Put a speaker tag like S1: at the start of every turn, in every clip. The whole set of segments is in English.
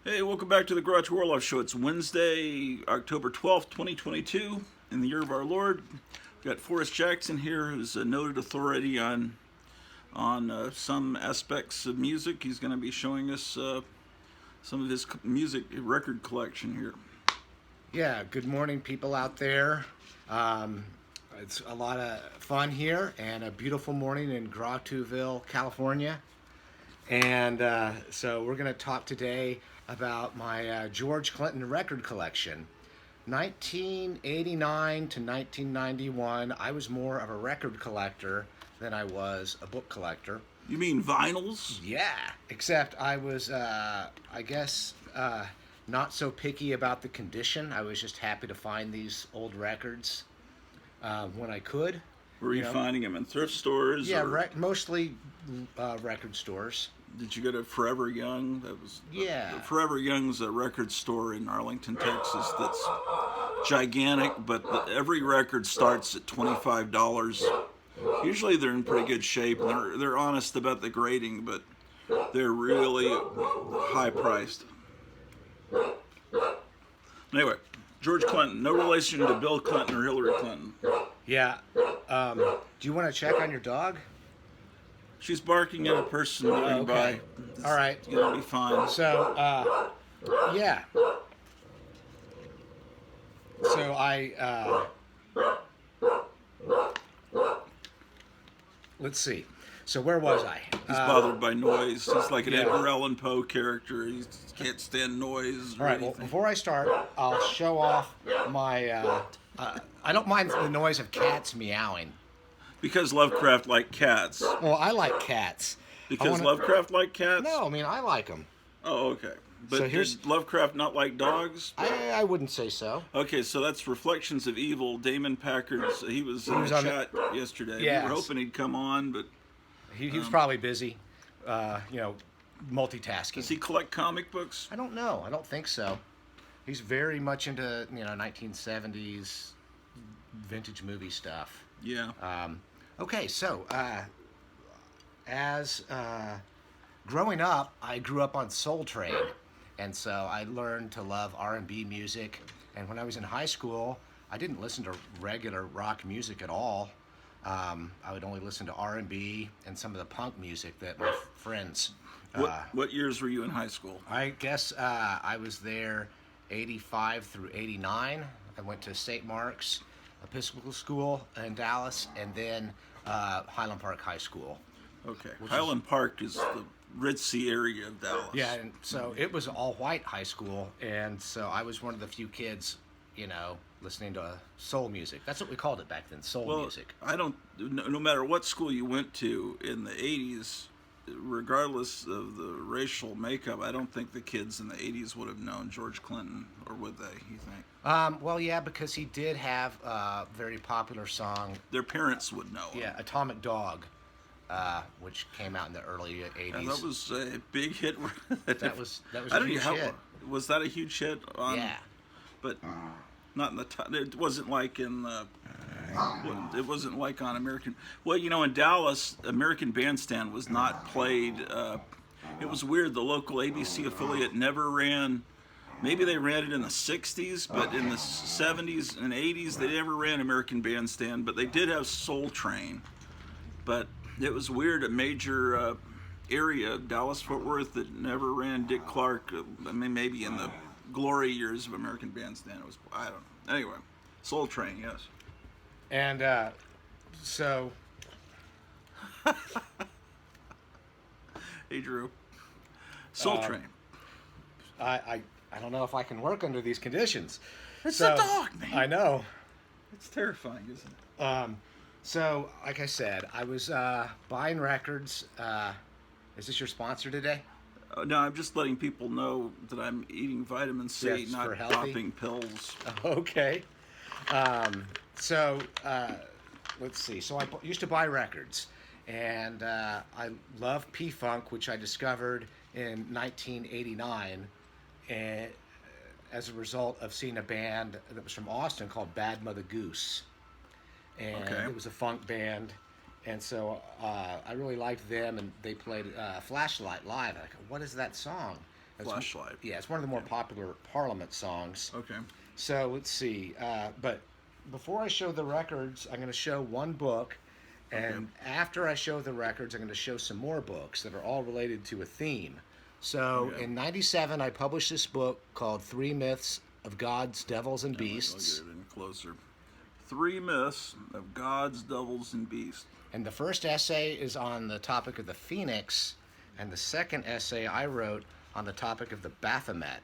S1: Hey, welcome back to the Garage Warlock Show. It's Wednesday, October 12th, 2022, in the year of our Lord. We've got Forrest Jackson here, who's a noted authority on some aspects of music. He's going to be showing us some of his music record collection here.
S2: Yeah, good morning, people out there. Um, it's a lot of fun here and a beautiful morning in Grotuville, California. And so we're going to talk today about my George Clinton record collection. 1989 to 1991, I was more of a record collector than I was a book collector.
S1: You mean vinyls?
S2: Yeah, except I was, I guess, not so picky about the condition. I was just happy to find these old records when I could.
S1: Were you finding them in thrift stores?
S2: Yeah, mostly record stores.
S1: Did you go to Forever Young?
S2: Yeah.
S1: Forever Young's a record store in Arlington, Texas that's gigantic, but every record starts at $25. Usually they're in pretty good shape. They're honest about the grading, but they're really high priced. Anyway, George Clinton, no relation to Bill Clinton or Hillary Clinton.
S2: Yeah. Do you want to check on your dog?
S1: She's barking at a person moving by.
S2: All right.
S1: It's gonna be fine.
S2: So, yeah. So let's see. So where was I?
S1: He's bothered by noise. He's like an Edgar Allan Poe character. He can't stand noise.
S2: All right. Well, before I start, I'll show off my. I don't mind the noise of cats meowing.
S1: Because Lovecraft liked cats.
S2: Well, I like cats.
S1: Because Lovecraft liked cats?
S2: No, I mean I like them.
S1: Oh, okay. But
S2: So
S1: did Lovecraft not like dogs?
S2: I wouldn't say so.
S1: Okay, so that's Reflections of Evil. Damon Packard's. He was in the chat yesterday.
S2: Yes.
S1: We were hoping he'd come on, but
S2: He was probably busy, multitasking.
S1: does he collect comic books?
S2: I don't know. I don't think so. He's very much into 1970s vintage movie stuff.
S1: Yeah.
S2: Okay, so as growing up, I grew up on Soul Train, and so I learned to love R&B music. And when I was in high school, I didn't listen to regular rock music at all. I would only listen to R&B and some of the punk music that my friends.
S1: What years were you in high school?
S2: I guess I was there 85 through 89. I went to St. Mark's Episcopal School in Dallas, and then Highland Park High School.
S1: Okay. Highland Park is the ritzy area of Dallas.
S2: Yeah, and so it was all white high school, and so I was one of the few kids, listening to soul music. That's what we called it back then, soul music.
S1: No matter what school you went to in the 80s, regardless of the racial makeup, I don't think the kids in the 80s would have known George Clinton, or would they, you think?
S2: Well, yeah, because he did have a very popular song.
S1: Their parents would know.
S2: Yeah, Atomic Dog, which came out in the early 80s.
S1: And that was a big hit.
S2: That was a huge hit.
S1: Was that a huge hit?
S2: Yeah.
S1: But not in the top. It wasn't like in the. It wasn't like on American. Well, in Dallas, American Bandstand was not played. It was weird. The local ABC affiliate never ran. Maybe they ran it in the 60s, but in the 70s and 80s, they never ran American Bandstand. But they did have Soul Train. But it was weird. A major area, Dallas-Fort Worth, that never ran Dick Clark. Maybe in the glory years of American Bandstand. It was, I don't know. Anyway, Soul Train, yes.
S2: And so,
S1: Hey, Drew. Soul Train.
S2: I don't know if I can work under these conditions.
S1: It's a dog, man.
S2: I know.
S1: It's terrifying, isn't it?
S2: So, like I said, I was buying records. Is this your sponsor today?
S1: No, I'm just letting people know that I'm eating vitamin C,
S2: Yes,
S1: not
S2: for healthy.
S1: popping pills.
S2: Okay. So, let's see. So I used to buy records, and I love P-Funk, which I discovered in 1989, and as a result of seeing a band that was from Austin called Bad Mother Goose. And it was a funk band, and so I really liked them, and they played Flashlight live. I go, what is that song?
S1: Flashlight.
S2: Yeah, it's one of the more popular Parliament songs.
S1: Okay.
S2: So let's see. But before I show the records, I'm going to show one book. And after I show the records, I'm going to show some more books that are all related to a theme. So in '97, I published this book called 3 Myths of Gods, Devils, and Beasts.
S1: I'll get it in closer. 3 Myths of Gods, Devils, and Beasts.
S2: And the first essay is on the topic of the Phoenix, and the second essay I wrote on the topic of the Baphomet.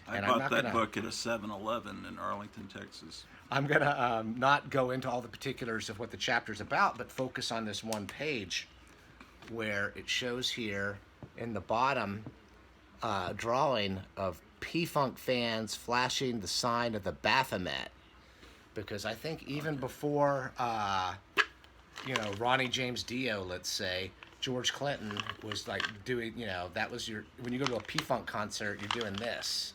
S1: I bought that book at a 7-Eleven in Arlington, Texas.
S2: I'm going to not go into all the particulars of what the chapter's about, but focus on this one page where it shows here in the bottom drawing of P-Funk fans flashing the sign of the Baphomet. Because I think even before, Ronnie James Dio, let's say, George Clinton was like doing, that was when you go to a P-Funk concert, you're doing this.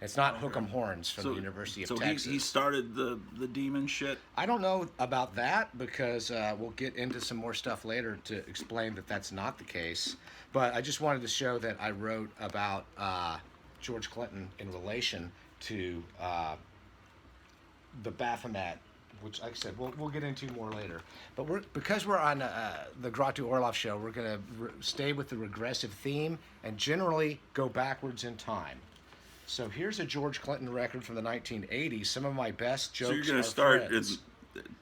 S2: It's not Hook 'em Horns from the University of Texas.
S1: So he started the demon shit?
S2: I don't know about that because we'll get into some more stuff later to explain that that's not the case. But I just wanted to show that I wrote about George Clinton in relation to the Baphomet, which, like I said, we'll get into more later. But because we're on the Gratu Orlov show, we're going to stay with the regressive theme and generally go backwards in time. So here's a George Clinton record from the 1980s. Some of my best jokes.
S1: So you're going to start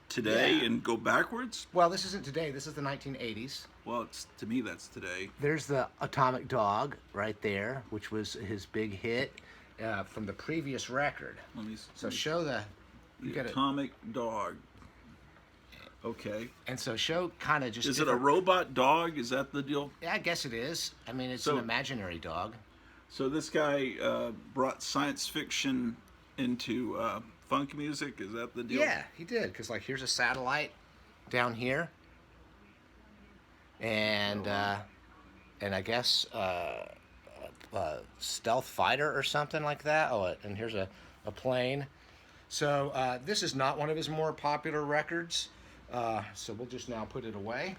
S1: today and go backwards?
S2: Well, this isn't today. This is the 1980s.
S1: Well, to me, that's today.
S2: There's the Atomic Dog right there, which was his big hit from the previous record. Show the
S1: Atomic Dog. Okay.
S2: And so show kind of just.
S1: Is it a robot dog? Is that the deal?
S2: Yeah, I guess it is. I mean, it's an imaginary dog.
S1: So this guy brought science fiction into funk music. Is that the deal?
S2: Yeah, he did. Because here's a satellite down here, and I guess a stealth fighter or something like that. Oh, and here's a plane. So this is not one of his more popular records. So we'll just now put it away.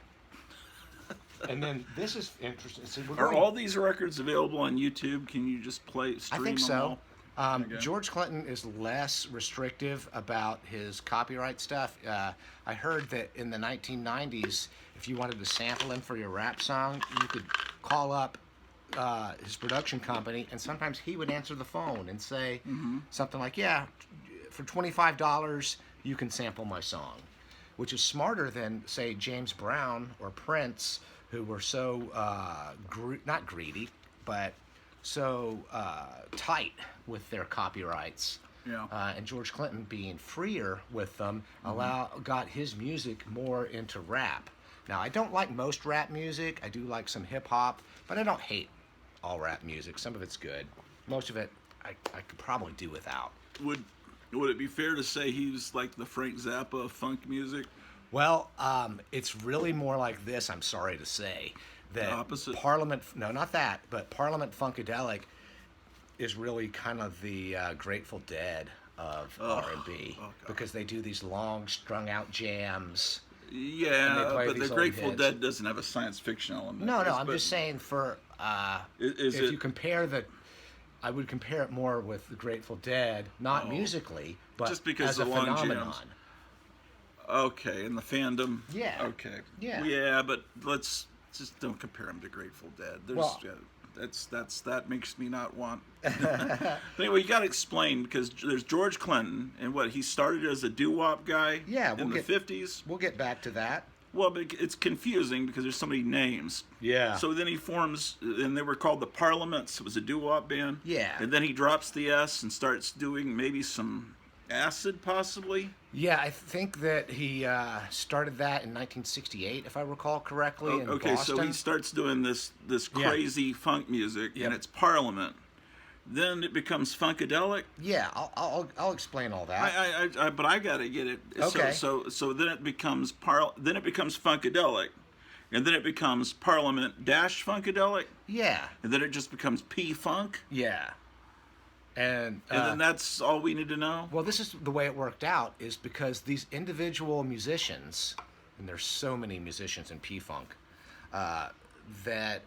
S2: And then this is interesting. So
S1: are all these records available on YouTube? Can you just stream
S2: I think
S1: them
S2: so.
S1: all?
S2: George Clinton is less restrictive about his copyright stuff. I heard that in the 1990s, if you wanted to sample him for your rap song, you could call up his production company, and sometimes he would answer the phone and say something like, yeah, for $25, you can sample my song, which is smarter than, say, James Brown or Prince, who were so, not greedy, but so tight with their copyrights.
S1: Yeah.
S2: And George Clinton being freer with them got his music more into rap. Now, I don't like most rap music. I do like some hip-hop, but I don't hate all rap music. Some of it's good. Most of it I could probably do without.
S1: Would it be fair to say he's like the Frank Zappa of funk music?
S2: Well, it's really more like this, I'm sorry to say. That
S1: the opposite?
S2: Not that, but Parliament-Funkadelic is really kind of the Grateful Dead of R&B. Because they do these long, strung-out jams.
S1: Yeah, but the Grateful Dead doesn't have a science fiction element.
S2: No, I'm just saying for... you compare I would compare it more with the Grateful Dead, not musically, but
S1: just because
S2: as a
S1: long
S2: phenomenon.
S1: Jams. Okay, and the fandom.
S2: Yeah.
S1: Okay.
S2: Yeah.
S1: Yeah, but let's just don't compare them to Grateful Dead. That makes me not want. But anyway, you got to explain, because there's George Clinton, and he started as a doo-wop guy.
S2: Yeah,
S1: in the 50s.
S2: We'll get back to that.
S1: Well, but it's confusing because there's so many names.
S2: Yeah.
S1: So then he forms, and they were called the Parliaments. It was a doo-wop band.
S2: Yeah.
S1: And then he drops the S and starts doing maybe some acid, possibly.
S2: Yeah, I think that he started that in 1968, if I recall correctly. In
S1: okay,
S2: Boston.
S1: So he starts doing this crazy funk music, and it's Parliament. Then it becomes Funkadelic.
S2: Yeah, I'll explain all that.
S1: But I gotta get it.
S2: Okay.
S1: So then it becomes Funkadelic, and then it becomes Parliament-Funkadelic.
S2: Yeah.
S1: And then it just becomes P-Funk.
S2: Yeah. And
S1: then that's all we need to know?
S2: Well, this is the way it worked out, is because these individual musicians, and there's so many musicians in P-Funk, that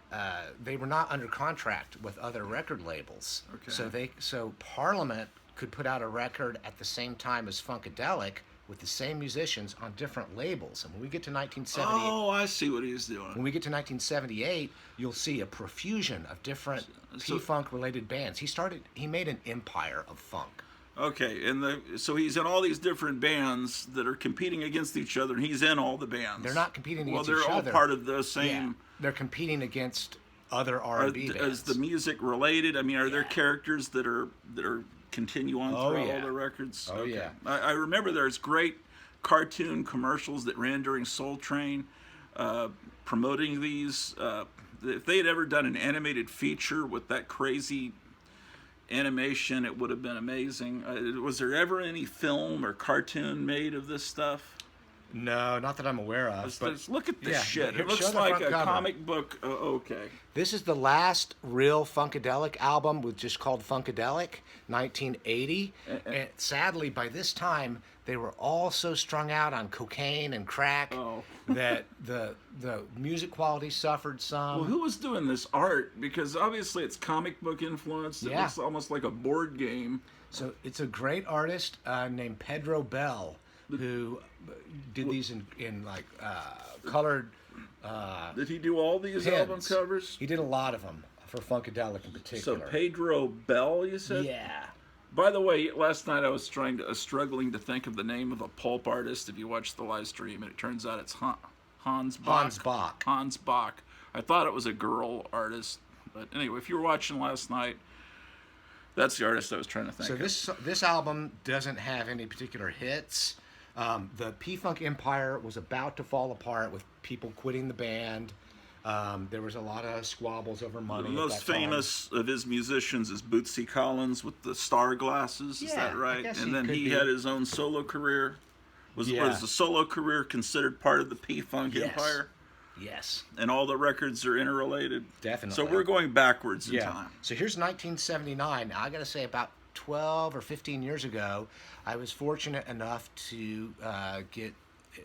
S2: they were not under contract with other record labels.
S1: Okay.
S2: So Parliament could put out a record at the same time as Funkadelic with the same musicians on different labels. And when we get to 1978,
S1: Oh, I see what he's doing.
S2: when we get to 1978, you'll see a profusion of different
S1: So-
S2: P-Funk related bands. He made an empire of funk.
S1: Okay, so he's in all these different bands that are competing against each other, and he's in all the bands.
S2: They're not competing
S1: Well,
S2: against
S1: they're
S2: each
S1: all
S2: other.
S1: part of the
S2: Yeah,
S1: same.
S2: they're competing against other R&B bands.
S1: Is the music related? I mean, are there characters that are continue on
S2: Oh,
S1: throughout
S2: yeah.
S1: all the records?
S2: Oh, yeah.
S1: I remember there's great cartoon commercials that ran during Soul Train, promoting these. If they had ever done an animated feature with that crazy animation, it would have been amazing. Was there ever any film or cartoon made of this stuff?
S2: No, not that I'm aware of. But
S1: Look at this
S2: yeah,
S1: shit.
S2: here,
S1: It looks
S2: show the
S1: like
S2: front
S1: a
S2: cover.
S1: comic book. Okay.
S2: This is the last real Funkadelic album, with just called Funkadelic, 1980. And sadly, by this time, they were all so strung out on cocaine and crack
S1: Oh.
S2: that the music quality suffered some.
S1: Well, who was doing this art? Because obviously it's comic book influenced. It
S2: Yeah.
S1: looks almost like a board game.
S2: So it's a great artist named Pedro Bell who did these in like colored.
S1: Did he do all these
S2: pins.
S1: album covers?
S2: He did a lot of them for Funkadelic in
S1: So
S2: particular.
S1: Pedro Bell, you said?
S2: Yeah.
S1: By the way, last night I was struggling to think of the name of a pulp artist. If you watch the live stream, and it turns out it's Hans Bach.
S2: Hans Bach.
S1: Hans Bach. I thought it was a girl artist, but anyway, if you were watching last night, that's the artist I was trying to think of.
S2: So this album doesn't have any particular hits. The P-Funk empire was about to fall apart with people quitting the band. There was a lot of squabbles over money.
S1: The most
S2: at that time.
S1: famous of his musicians is Bootsy Collins with the star glasses. Is
S2: Yeah,
S1: that
S2: I
S1: right?
S2: guess
S1: And
S2: he
S1: then
S2: could
S1: he
S2: be.
S1: had his own solo career. Was
S2: Yeah.
S1: the solo career considered part of the P-Funk
S2: Yes.
S1: empire?
S2: Yes,
S1: And all the records are interrelated?
S2: definitely.
S1: So we're going backwards in time.
S2: So here's 1979. Now, I got to say, about 12 or 15 years ago, I was fortunate enough to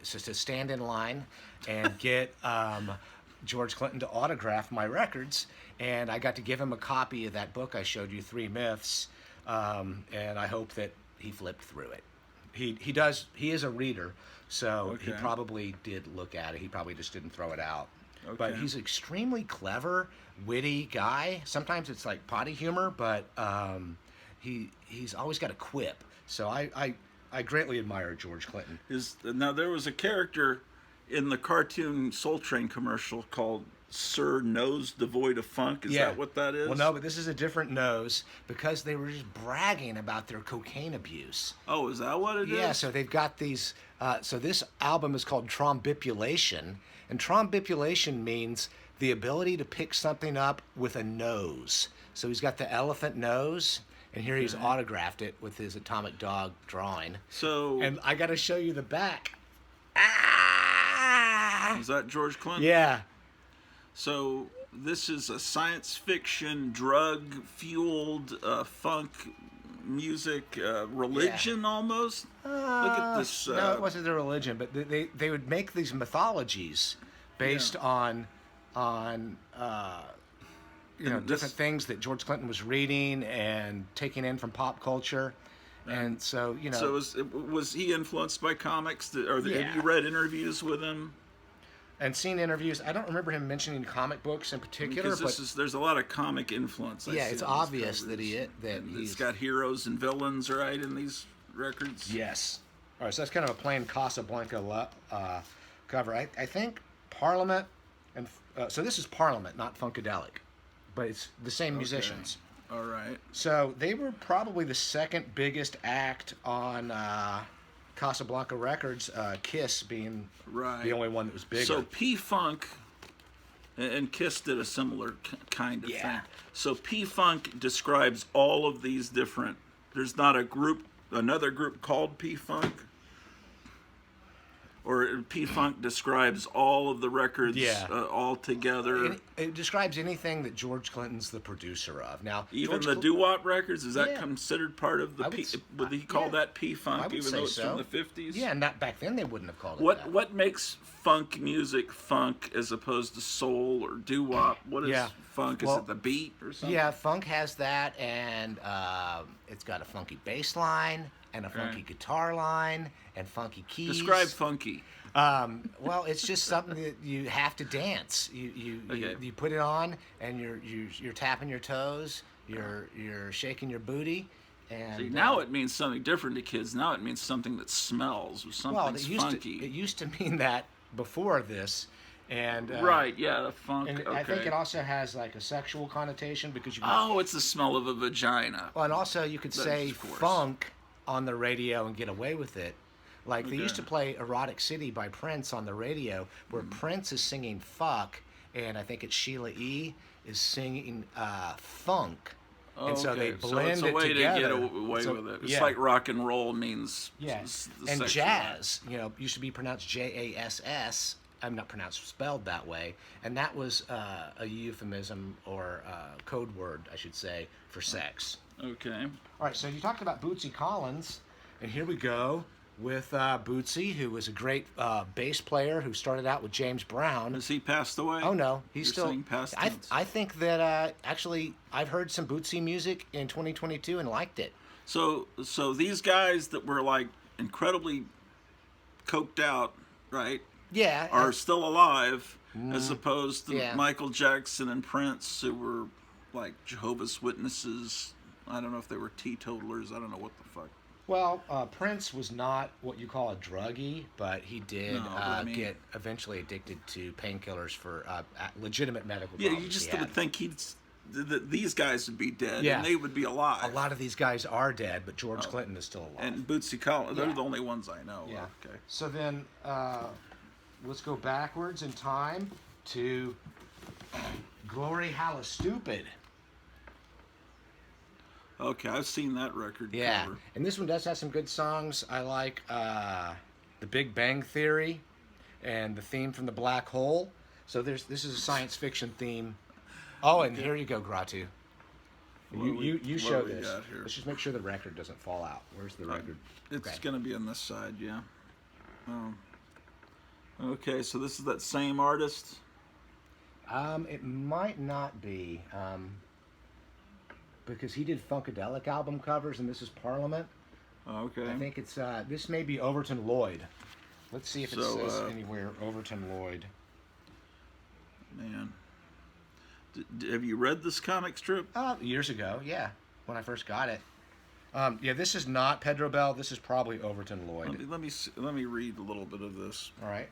S2: to stand in line and get George Clinton to autograph my records, and I got to give him a copy of that book I showed you, Three Myths, and I hope that he flipped through it. He does. He is a reader, so he
S1: Okay.
S2: probably did look at it. He probably just didn't throw it out. But
S1: Okay.
S2: he's an extremely clever, witty guy. Sometimes it's like potty humor, but he's always got a quip. So I greatly admire George Clinton.
S1: Now, there was a character in the cartoon Soul Train commercial called Sir Nose Devoid of Funk. Is that what that is?
S2: Well, no, but this is a different nose because they were just bragging about their cocaine abuse.
S1: Oh, is that what it is?
S2: Yeah, so they've got these. So this album is called Trombipulation, and trombipulation means the ability to pick something up with a nose. So he's got the elephant nose, and here he's autographed it with his atomic dog drawing.
S1: So,
S2: And I got to show you the back. Ah!
S1: is that George Clinton?
S2: Yeah.
S1: So this is a science fiction, drug-fueled funk music religion almost. Look at this.
S2: No, it wasn't their religion, but they would make these mythologies based on
S1: And
S2: different things that George Clinton was reading and taking in from pop culture, and so
S1: So was he influenced by comics? Have you read interviews with him?
S2: and seen interviews. I don't remember him mentioning comic books in particular,
S1: Because
S2: but
S1: there's a lot of comic influence. I
S2: yeah,
S1: see
S2: it's
S1: on these
S2: obvious that
S1: covers. And
S2: he's
S1: it's got heroes and villains, right, in these records.
S2: yes. All right, so that's kind of a plain Casablanca cover. I think Parliament and so this is Parliament, not Funkadelic, but it's the same musicians.
S1: All right.
S2: So they were probably the second biggest act on Casablanca Records, Kiss being
S1: Right.
S2: the only one that was bigger.
S1: So P-Funk and Kiss did a similar kind of thing. So P-Funk describes all of these different. There's not another group called P-Funk. or P-Funk describes all of the records
S2: Yeah.
S1: all together.
S2: It describes anything that George Clinton's the producer of. Now,
S1: Even
S2: George
S1: the doo-wop records, is that
S2: Yeah.
S1: considered part of the would he call that P-Funk,
S2: I would
S1: even
S2: say
S1: though it's
S2: so.
S1: from the 50s?
S2: Yeah, and back then they wouldn't have called it
S1: What
S2: that.
S1: what makes funk music funk as opposed to soul or doo-wop? What is
S2: Yeah.
S1: funk?
S2: Well,
S1: is it the beat or something?
S2: Yeah, funk has that, and it's got a funky bass line, and a funky
S1: Okay.
S2: guitar line, and funky keys.
S1: Describe funky.
S2: Well, it's just something that you have to dance.
S1: Okay.
S2: You put it on, and you're tapping your toes, you're shaking your booty, and
S1: See, now it means something different to kids. Now it means something that smells or
S2: well,
S1: something's funky.
S2: it used to mean that before this, and
S1: Right, yeah, the funk.
S2: And
S1: Okay.
S2: I think it also has like a sexual connotation because you.
S1: Oh, it's the smell of a vagina.
S2: Well, and also you could
S1: That's
S2: say
S1: of course.
S2: funk on the radio and get away with it. Like they used to
S1: Okay.
S2: play Erotic City by Prince on the radio, where Prince is singing fuck, and I think it's Sheila E. is singing funk. And so they
S1: Okay,
S2: blend
S1: it's a
S2: it
S1: way
S2: together.
S1: to get away
S2: So-
S1: with it. It's
S2: yeah.
S1: like rock and roll means
S2: Yeah.
S1: the
S2: And
S1: sexual
S2: jazz, used to be pronounced JASS. I'm not pronounced spelled that way, and that was a euphemism or code word, I should say, for sex.
S1: act. Okay.
S2: All right, so you talked about Bootsy Collins, and here we go with Bootsy, who was a great bass player who started out with James Brown.
S1: Has he passed away?
S2: Oh no, he's
S1: You're
S2: still.
S1: saying past
S2: I
S1: tense.
S2: I think that actually I've heard some Bootsy music in 2022 and liked it.
S1: So these guys that were like incredibly coked out, right,
S2: Yeah.
S1: are still alive, as opposed to
S2: yeah.
S1: Michael Jackson and Prince, who were like Jehovah's Witnesses. I don't know if they were teetotalers. I don't know what the fuck.
S2: Well, Prince was not what you call a druggie, but he did
S1: No, but I mean-
S2: get eventually addicted to painkillers for legitimate medical
S1: Yeah,
S2: problems.
S1: you just
S2: he had.
S1: would think these guys would be dead,
S2: Yeah.
S1: and they would be alive.
S2: A lot of these guys are dead, but George Clinton is still alive.
S1: And Bootsy Collins, they're
S2: Yeah.
S1: the only ones I know.
S2: Yeah.
S1: Okay.
S2: So then, let's go backwards in time to Glory Halla Stupid.
S1: Okay, I've seen that record
S2: Yeah,
S1: cover.
S2: and this one does have some good songs. I like The Big Bang Theory and the theme from The Black Hole. So this is a science fiction theme. Oh, and here you go, Gratu. You
S1: what
S2: show
S1: we
S2: this.
S1: got here?
S2: Let's just make sure the record doesn't fall out. Where's the record?
S1: It's
S2: Okay.
S1: going to be on this side, yeah. Okay, so this is that same artist.
S2: It might not be, because he did Funkadelic album covers, and this is Parliament.
S1: Okay.
S2: I think it's this may be Overton Lloyd. Let's see if it
S1: So,
S2: says anywhere Overton Lloyd.
S1: Man. Have you read this comic strip?
S2: Years ago, yeah, when I first got it. Yeah, this is not Pedro Bell. This is probably Overton Lloyd.
S1: Let me read a little bit of this.
S2: All right.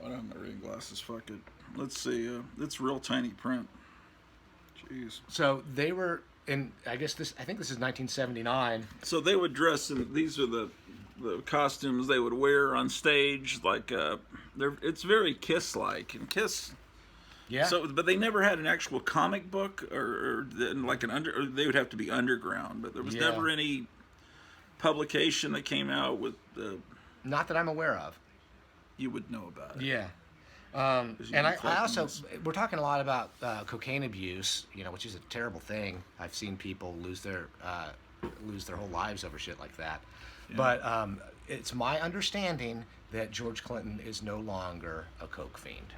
S1: I don't have my reading glasses. Fuck it. Let's see. It's real tiny print. Jeez.
S2: So they were in. I think this is 1979.
S1: So they would dress in. These are the costumes they would wear on stage. Like it's very Kiss-like, and Kiss.
S2: Yeah.
S1: So, but they never had an actual comic book, or like or they would have to be underground. But there was
S2: Yeah.
S1: never any publication that came out with.
S2: Not that I'm aware of.
S1: You would know about it.
S2: Yeah.
S1: 'Cause you'd
S2: And
S1: be
S2: I
S1: collecting
S2: also,
S1: this.
S2: we're talking a lot about cocaine abuse, which is a terrible thing. I've seen people lose their whole lives over shit like that.
S1: Yeah.
S2: But it's my understanding that George Clinton is no longer a coke fiend.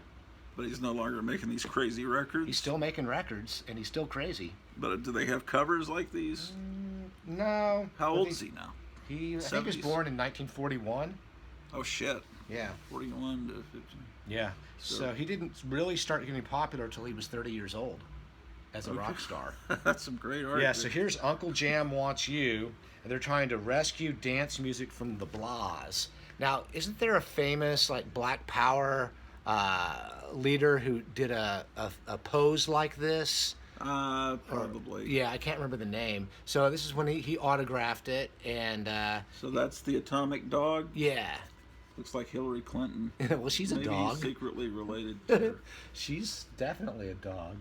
S1: But he's no longer making these crazy records.
S2: He's still making records, and he's still crazy.
S1: But do they have covers like these?
S2: No.
S1: How old is he now?
S2: He, I think, was
S1: 70s.
S2: born in 1941.
S1: Oh shit.
S2: Yeah.
S1: 41 to 50.
S2: Yeah. So he didn't really start getting popular until he was 30 years old as a rock star.
S1: That's some great art.
S2: Yeah, so here's Uncle Jam Wants You, and they're trying to rescue dance music from the Blahs. Now, isn't there a famous, like, Black Power leader who did a pose like this?
S1: Probably.
S2: Yeah, I can't remember the name. So this is when he autographed it, and
S1: So that's the Atomic Dog.
S2: yeah.
S1: Looks like Hillary Clinton.
S2: Well, she's a
S1: Maybe
S2: dog.
S1: he's secretly related to her.
S2: She's definitely a dog.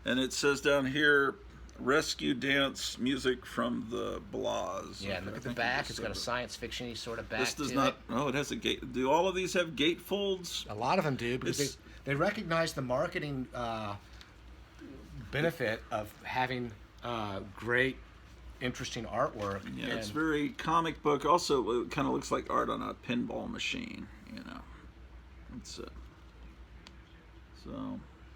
S1: And it says down here, rescue dance music from the Blahs.
S2: Yeah, and look at the back. It's got a science fiction-y sort of back.
S1: This does
S2: to
S1: not.
S2: it.
S1: Oh, it has a gate. Do all of these have gatefolds?
S2: A lot of them do because they recognize the marketing benefit of having great, interesting artwork.
S1: Yeah, it's very comic book. Also, it kind of looks like art on a pinball machine. You know, it's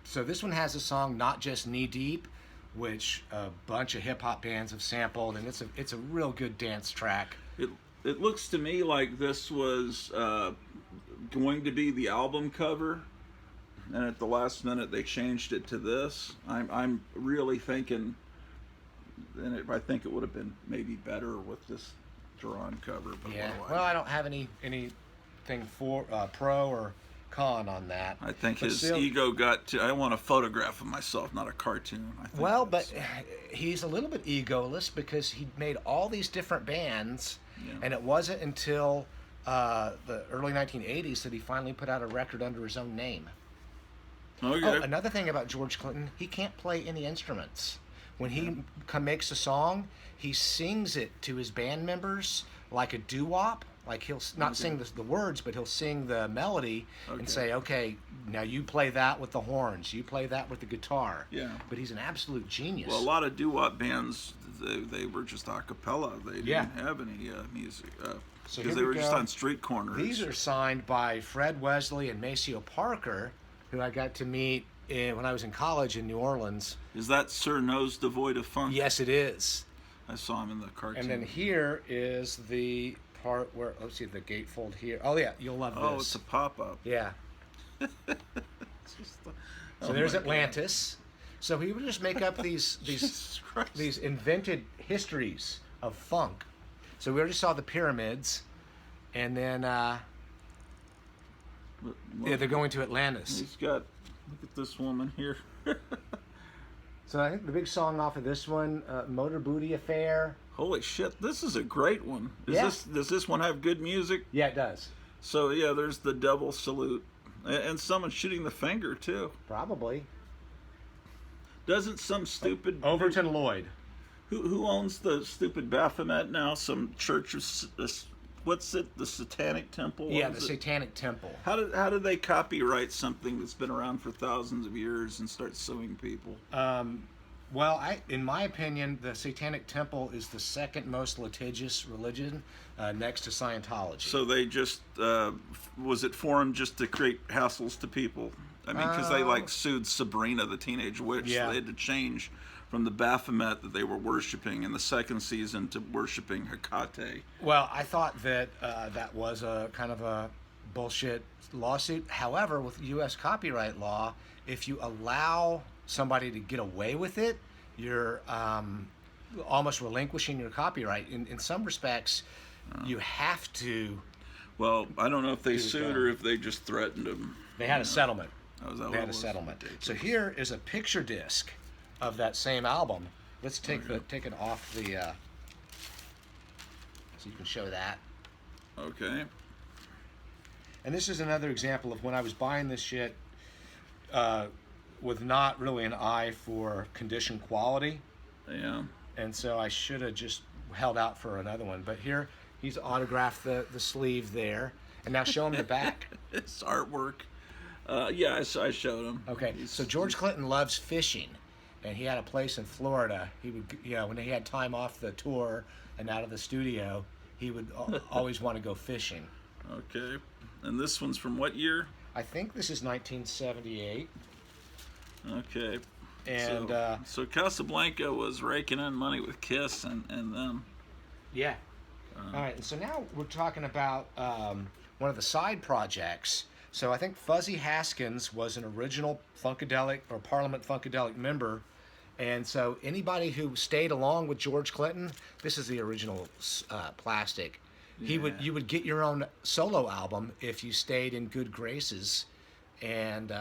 S2: So this one has a song, Not Just Knee Deep, which a bunch of hip hop bands have sampled, and it's a real good dance track.
S1: It looks to me like this was going to be the album cover, and at the last minute they changed it to this. I'm really thinking, and I think it would have been maybe better with this drawn cover. But
S2: Yeah. Well, I don't have anything for pro or con on that.
S1: I think
S2: But
S1: his
S2: still,
S1: ego got to. I want a photograph of myself, not a cartoon. I think
S2: well, but he's a little bit egoless because he made all these different bands,
S1: Yeah.
S2: and it wasn't until the early 1980s that he finally put out a record under his own name.
S1: Okay.
S2: Oh, another thing about George Clinton, he can't play any instruments. When he makes a song, he sings it to his band members like a doo-wop. Like he'll not sing the words, but he'll sing the melody and say, okay, now you play that with the horns, you play that with the guitar.
S1: Yeah.
S2: But he's an absolute genius.
S1: Well, a lot of doo-wop bands, they were just a cappella. They didn't have any music
S2: So
S1: because
S2: here
S1: they
S2: we
S1: were just
S2: go.
S1: on street corners.
S2: These are signed by Fred Wesley and Maceo Parker, who I got to meet when I was in college in New Orleans.
S1: Is that Sir Nose Devoid of Funk?
S2: Yes, it is.
S1: I saw him in the cartoon.
S2: And then here is the part where, let's see, the gatefold here. Oh, yeah, you'll love this.
S1: Oh, it's a pop-up.
S2: Yeah.
S1: It's just
S2: So there's Atlantis. So he would just make up these invented histories of funk. So we already saw the pyramids, and then they're going to Atlantis.
S1: He's got. Look at this woman here.
S2: So I think the big song off of this one, Motor Booty Affair.
S1: Holy shit! This is a great one. Does this one have good music?
S2: Yeah, it does.
S1: So yeah, there's the double salute, and someone shooting the finger too.
S2: Probably.
S1: Doesn't some stupid
S2: Overton Lloyd.
S1: who owns the stupid Baphomet now? Some church of what's it? The Satanic Temple?
S2: Yeah, the Satanic Temple.
S1: How did they copyright something that's been around for thousands of years and start suing people?
S2: Well, in my opinion, the Satanic Temple is the second most litigious religion next to Scientology.
S1: So they just was it formed just to create hassles to people? I mean, because they like sued Sabrina, the teenage witch.
S2: Yeah.
S1: So they had to change from the Baphomet that they were worshiping in the second season to worshiping Hecate.
S2: Well, I thought that that was a kind of a bullshit lawsuit. However, with U.S. copyright law, if you allow somebody to get away with it, you're almost relinquishing your copyright. In some respects, you have to.
S1: Well, I don't know if they sued or if they just threatened them.
S2: They had a settlement.
S1: Oh, is that what
S2: They
S1: it
S2: had a
S1: was?
S2: settlement.
S1: Ridiculous.
S2: So here is a picture disc of that same album. Let's take take it off the. So you can show that.
S1: Okay.
S2: And this is another example of when I was buying this shit with not really an eye for condition quality.
S1: Yeah.
S2: And so I should have just held out for another one. But here, he's autographed the sleeve there. And now show him the back.
S1: It's artwork. Yeah, I showed him.
S2: Okay, so George Clinton loves fishing. And he had a place in Florida. He would, when he had time off the tour and out of the studio, he would always want to go fishing.
S1: Okay. And this one's from what year?
S2: I think this is 1978.
S1: Okay.
S2: And
S1: so Casablanca was raking in money with Kiss and them.
S2: yeah. All right, and so now we're talking about one of the side projects. So I think Fuzzy Haskins was an original Funkadelic or Parliament-Funkadelic member. And so anybody who stayed along with George Clinton, this is the original plastic.
S1: Yeah.
S2: You would get your own solo album if you stayed in good graces, and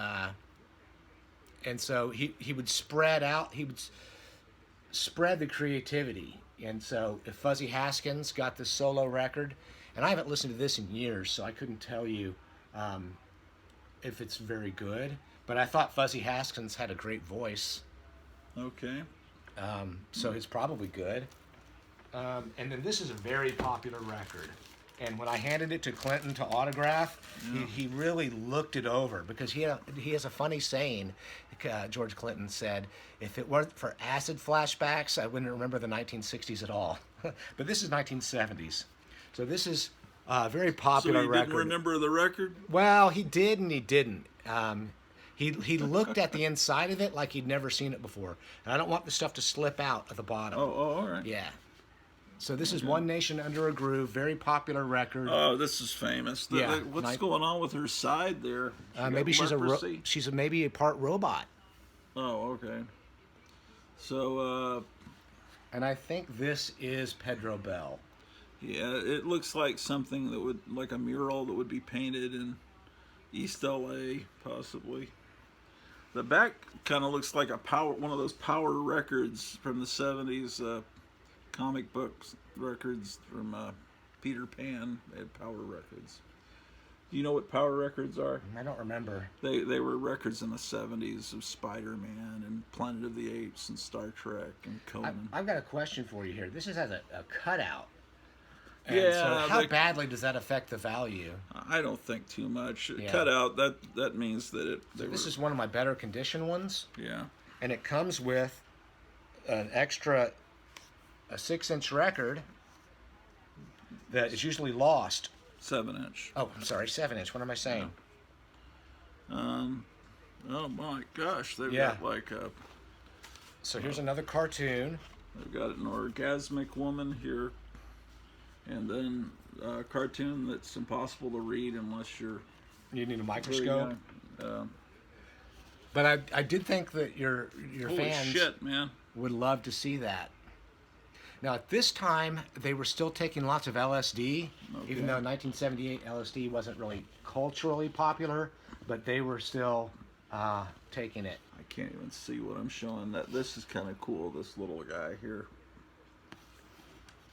S2: so he would spread out. He would spread the creativity. And so if Fuzzy Haskins got the solo record, and I haven't listened to this in years, so I couldn't tell you if it's very good. But I thought Fuzzy Haskins had a great voice.
S1: Okay.
S2: So it's probably good. And then this is a very popular record. And when I handed it to Clinton to autograph, he really looked it over because he has a funny saying. George Clinton said, "If it weren't for acid flashbacks, I wouldn't remember the 1960s at all." But this is 1970s, so this is a very popular
S1: so he
S2: record.
S1: didn't remember the record?
S2: Well, he did and he didn't. He looked at the inside of it like he'd never seen it before. And I don't want the stuff to slip out at the bottom.
S1: Oh, all right.
S2: Yeah. So this is One Nation Under a Groove, very popular record.
S1: Oh, this is famous. What's going on with her side there?
S2: Maybe she's maybe a part robot.
S1: Oh, okay. So,
S2: and I think this is Pedro Bell.
S1: Yeah, it looks like something that would, like a mural that would be painted in East LA, possibly. The back kind of looks like one of those Power records from the 70s, comic books records from Peter Pan. They had Power records. Do you know what Power records are?
S2: I don't remember.
S1: They were records in the 70s of Spider-Man and Planet of the Apes and Star Trek and Conan.
S2: I've got a question for you here. This has a cutout. And
S1: yeah.
S2: So how badly does that affect the value?
S1: I don't think too much.
S2: Yeah.
S1: Cutout, that means that
S2: this is one of my better condition ones.
S1: Yeah.
S2: And it comes with an extra, a 6-inch record that is usually lost.
S1: 7-inch.
S2: Oh, I'm sorry, 7-inch. What am I saying?
S1: Oh my gosh, they've got like a.
S2: So here's another cartoon.
S1: They've got an orgasmic woman here, and then a cartoon that's impossible to read unless you're.
S2: You need a microscope.
S1: Really,
S2: but I did think that your
S1: holy
S2: fans
S1: shit, man.
S2: would love to see that. Now, at this time, they were still taking lots of LSD, even though in 1978 LSD wasn't really culturally popular, but they were still taking it.
S1: I can't even see what I'm showing. This is kind of cool, this little guy here.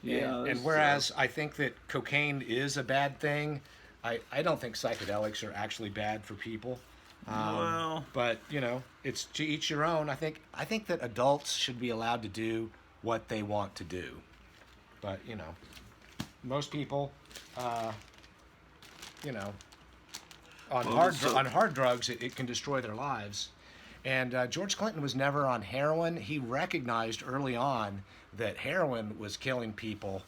S1: Yeah.
S2: And whereas I think that cocaine is a bad thing, I don't think psychedelics are actually bad for people.
S1: Well,
S2: but it's to each your own. I think that adults should be allowed to do what they want to do, but most people, on hard drugs, it can destroy their lives. And George Clinton was never on heroin. He recognized early on that heroin was killing people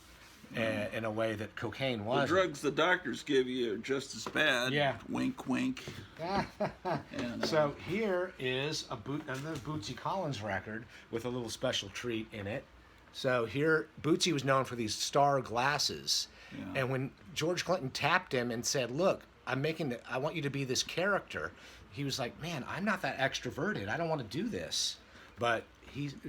S2: in a way that cocaine wasn't.
S1: The drugs the doctors give you are just as bad.
S2: Yeah.
S1: Wink, wink. And,
S2: so here is another Bootsy Collins record with a little special treat in it. So here, Bootsy was known for these star glasses. Yeah. And when George Clinton tapped him and said, "Look, I want you to be this character," he was like, "Man, I'm not that extroverted. I don't want to do this." But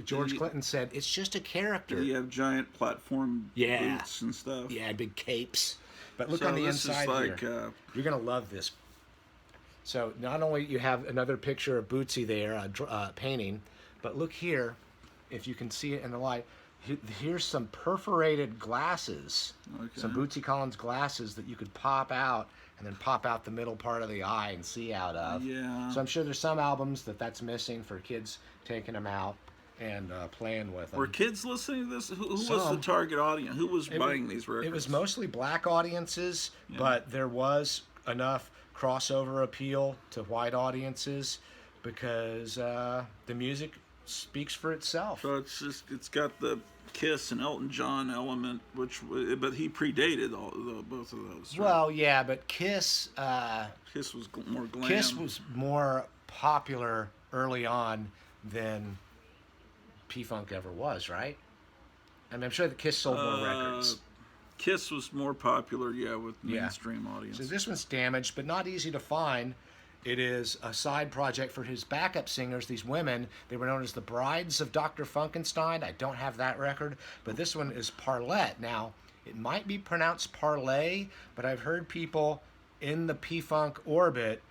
S2: George Clinton said, "It's just a character."
S1: You have giant platform boots and stuff.
S2: Yeah, big capes. But look on the inside here. You're going to love this. So not only you have another picture of Bootsy there, painting, but look here, if you can see it in the light. Here's some perforated glasses, some Bootsy Collins glasses that you could pop out and then pop out the middle part of the eye and see out of.
S1: Yeah.
S2: So I'm sure there's some albums that's missing for kids taking them out and playing with them.
S1: Were kids listening to this? Who was the target audience? Who was buying these records?
S2: It was mostly black audiences, but there was enough crossover appeal to white audiences because the music speaks for itself.
S1: So it's got the Kiss and Elton John element, but he predated both of those. Right?
S2: Well, yeah, but Kiss
S1: was more glam.
S2: Kiss was more popular early on than P-Funk ever was, right? I mean, I'm sure the Kiss sold more records.
S1: Kiss was more popular, with mainstream audience.
S2: So this one's damaged, but not easy to find. It is a side project for his backup singers, these women. They were known as the Brides of Dr. Funkenstein. I don't have that record, but this one is Parlette. Now, it might be pronounced Parlay, but I've heard people in the P-Funk orbit,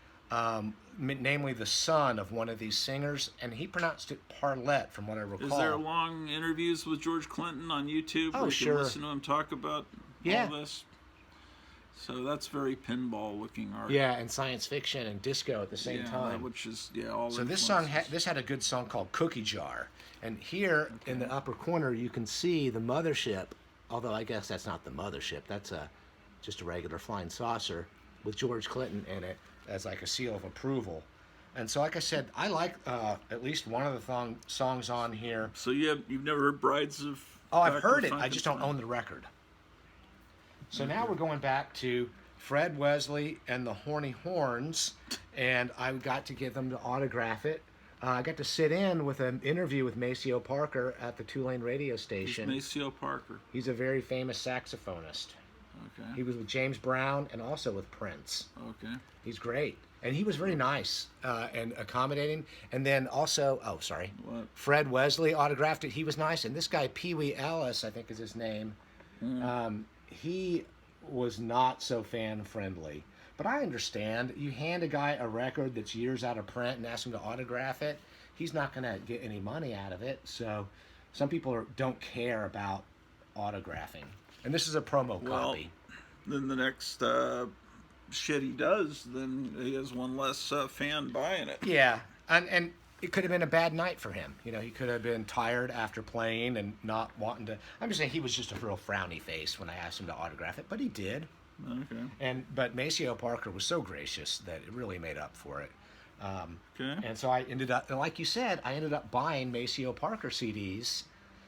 S2: namely the son of one of these singers, and he pronounced it Parlette, from what I recall.
S1: Is there long interviews with George Clinton on YouTube where you can listen to him talk about all this? So that's very pinball-looking art.
S2: Yeah, and science fiction and disco at the same time.
S1: Which is all.
S2: So this song, this had a good song called "Cookie Jar," and here in the upper corner you can see the mothership. Although I guess that's not the mothership. That's just a regular flying saucer with George Clinton in it as like a seal of approval. And so, like I said, I like at least one of the songs on here.
S1: So you've never heard "Brides of"?
S2: Oh, I've heard it. I just don't own the record. So now we're going back to Fred Wesley and the Horny Horns, and I got to get them to autograph it. I got to sit in with an interview with Maceo Parker at the Tulane radio station.
S1: Who's Maceo Parker?
S2: He's a very famous saxophonist.
S1: Okay.
S2: He was with James Brown and also with Prince.
S1: Okay.
S2: He's great. And he was very nice and accommodating. And then also,
S1: What?
S2: Fred Wesley autographed it. He was nice. And this guy, Pee Wee Ellis, I think is his name, he was not so fan-friendly. But I understand. You hand a guy a record that's years out of print and ask him to autograph it, he's not going to get any money out of it. So some people don't care about autographing. And this is a promo copy.
S1: Then the next shit he does, then he has one less fan buying it.
S2: Yeah, and it could have been a bad night for him. You know, he could have been tired after playing and not wanting to. I'm just saying he was just a real frowny face when I asked him to autograph it, but he did.
S1: Okay.
S2: But Maceo Parker was so gracious that it really made up for it.
S1: Okay.
S2: And so I ended up, like you said, I ended up buying Maceo Parker CDs.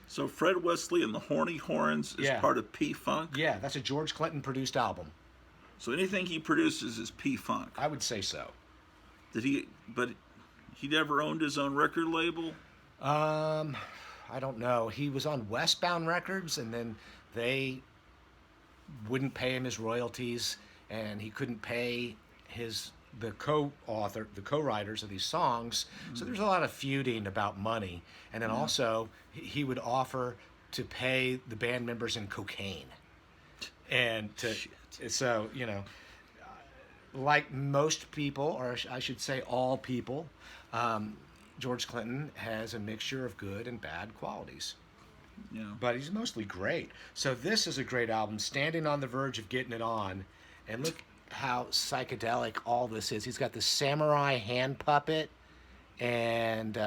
S1: So Fred Wesley and the Horny Horns is part of P-Funk?
S2: Yeah, that's a George Clinton produced album.
S1: So anything he produces is P-Funk?
S2: I would say so.
S1: But he never owned his own record label?
S2: I don't know. He was on Westbound Records, and then they wouldn't pay him his royalties, and he couldn't pay the co-writers of these songs. So there's a lot of feuding about money. And then also he would offer to pay the band members in cocaine. And so, you know, like most people, or I should say all people, George Clinton has a mixture of good and bad qualities.
S1: Yeah.
S2: But he's mostly great. So this is a great album, Standing on the Verge of Getting It On. And look how psychedelic all this is. He's got the samurai hand puppet, and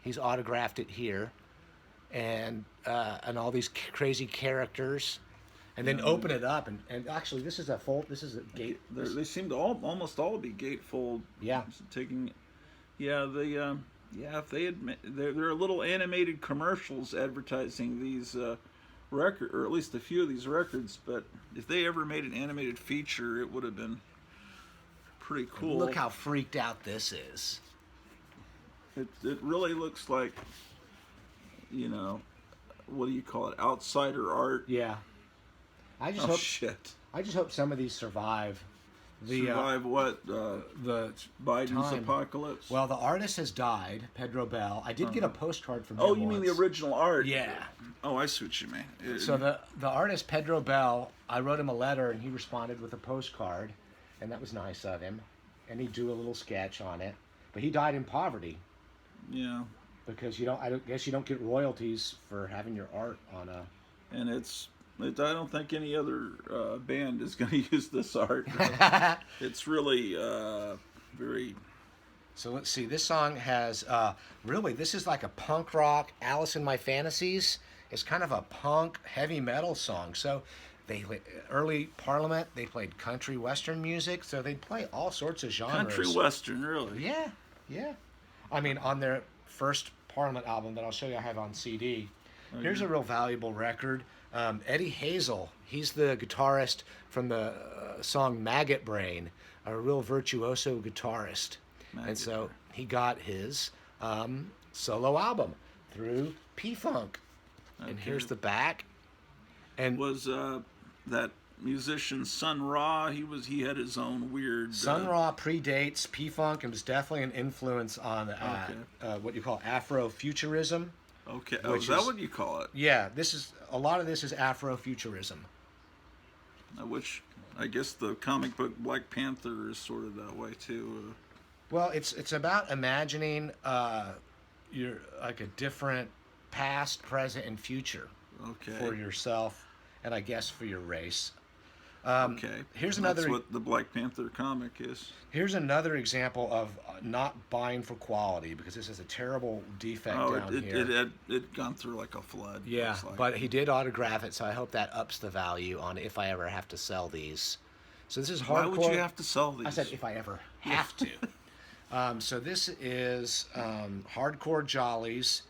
S2: he's autographed it here, and all these crazy characters. And then open it up, and actually this is a gate.
S1: They seem to almost all be gatefold.
S2: Yeah.
S1: If they admit there are little animated commercials advertising these record, or at least a few of these records. But if they ever made an animated feature, it would have been pretty cool.
S2: Look how freaked out this is.
S1: It really looks like, you know, what do you call it? Outsider art.
S2: Yeah. I just hope some of these survive.
S1: Survive what?
S2: The
S1: Biden's
S2: time.
S1: apocalypse?
S2: Well, the artist has died, Pedro Bell. I did get a postcard from him.
S1: Oh, you mean the original art?
S2: Yeah.
S1: Oh, I see what you mean.
S2: So the artist, Pedro Bell, I wrote him a letter, and he responded with a postcard, and that was nice of him. And he drew a little sketch on it. But he died in poverty.
S1: Yeah.
S2: Because I guess you don't get royalties for having your art on a...
S1: And I don't think any other band is going to use this art. It's really very...
S2: So let's see. This song has... this is like a punk rock Alice in My Fantasies. It's kind of a punk heavy metal song. So early Parliament, they played country western music. So they'd play all sorts of genres.
S1: Country western, really?
S2: Yeah. I mean, on their first Parliament album that I'll show you I have on CD, here's a real valuable record. Eddie Hazel, he's the guitarist from the song Maggot Brain, a real virtuoso guitarist. And so he got his solo album through P-Funk. Okay. And here's the back. And
S1: was that musician Sun Ra, he had his own weird...
S2: Sun Ra predates P-Funk and was definitely an influence on what you call Afrofuturism.
S1: Okay, is that what you call it?
S2: Yeah, a lot of this is Afrofuturism.
S1: Which I guess the comic book Black Panther is sort of that way too.
S2: Well, it's about imagining your like a different past, present, and future for yourself, and I guess for your race.
S1: Okay.
S2: Here's
S1: That's
S2: another.
S1: what the Black Panther comic is.
S2: Here's another example of not buying for quality, because this is a terrible defect down here.
S1: It gone through like a flood.
S2: Yeah,
S1: Looks like.
S2: but he did autograph it, so I hope that ups the value on if I ever have to sell these. So this is hardcore.
S1: Why would you have to sell these?
S2: I said if I ever have to. So this is Hardcore Jollies,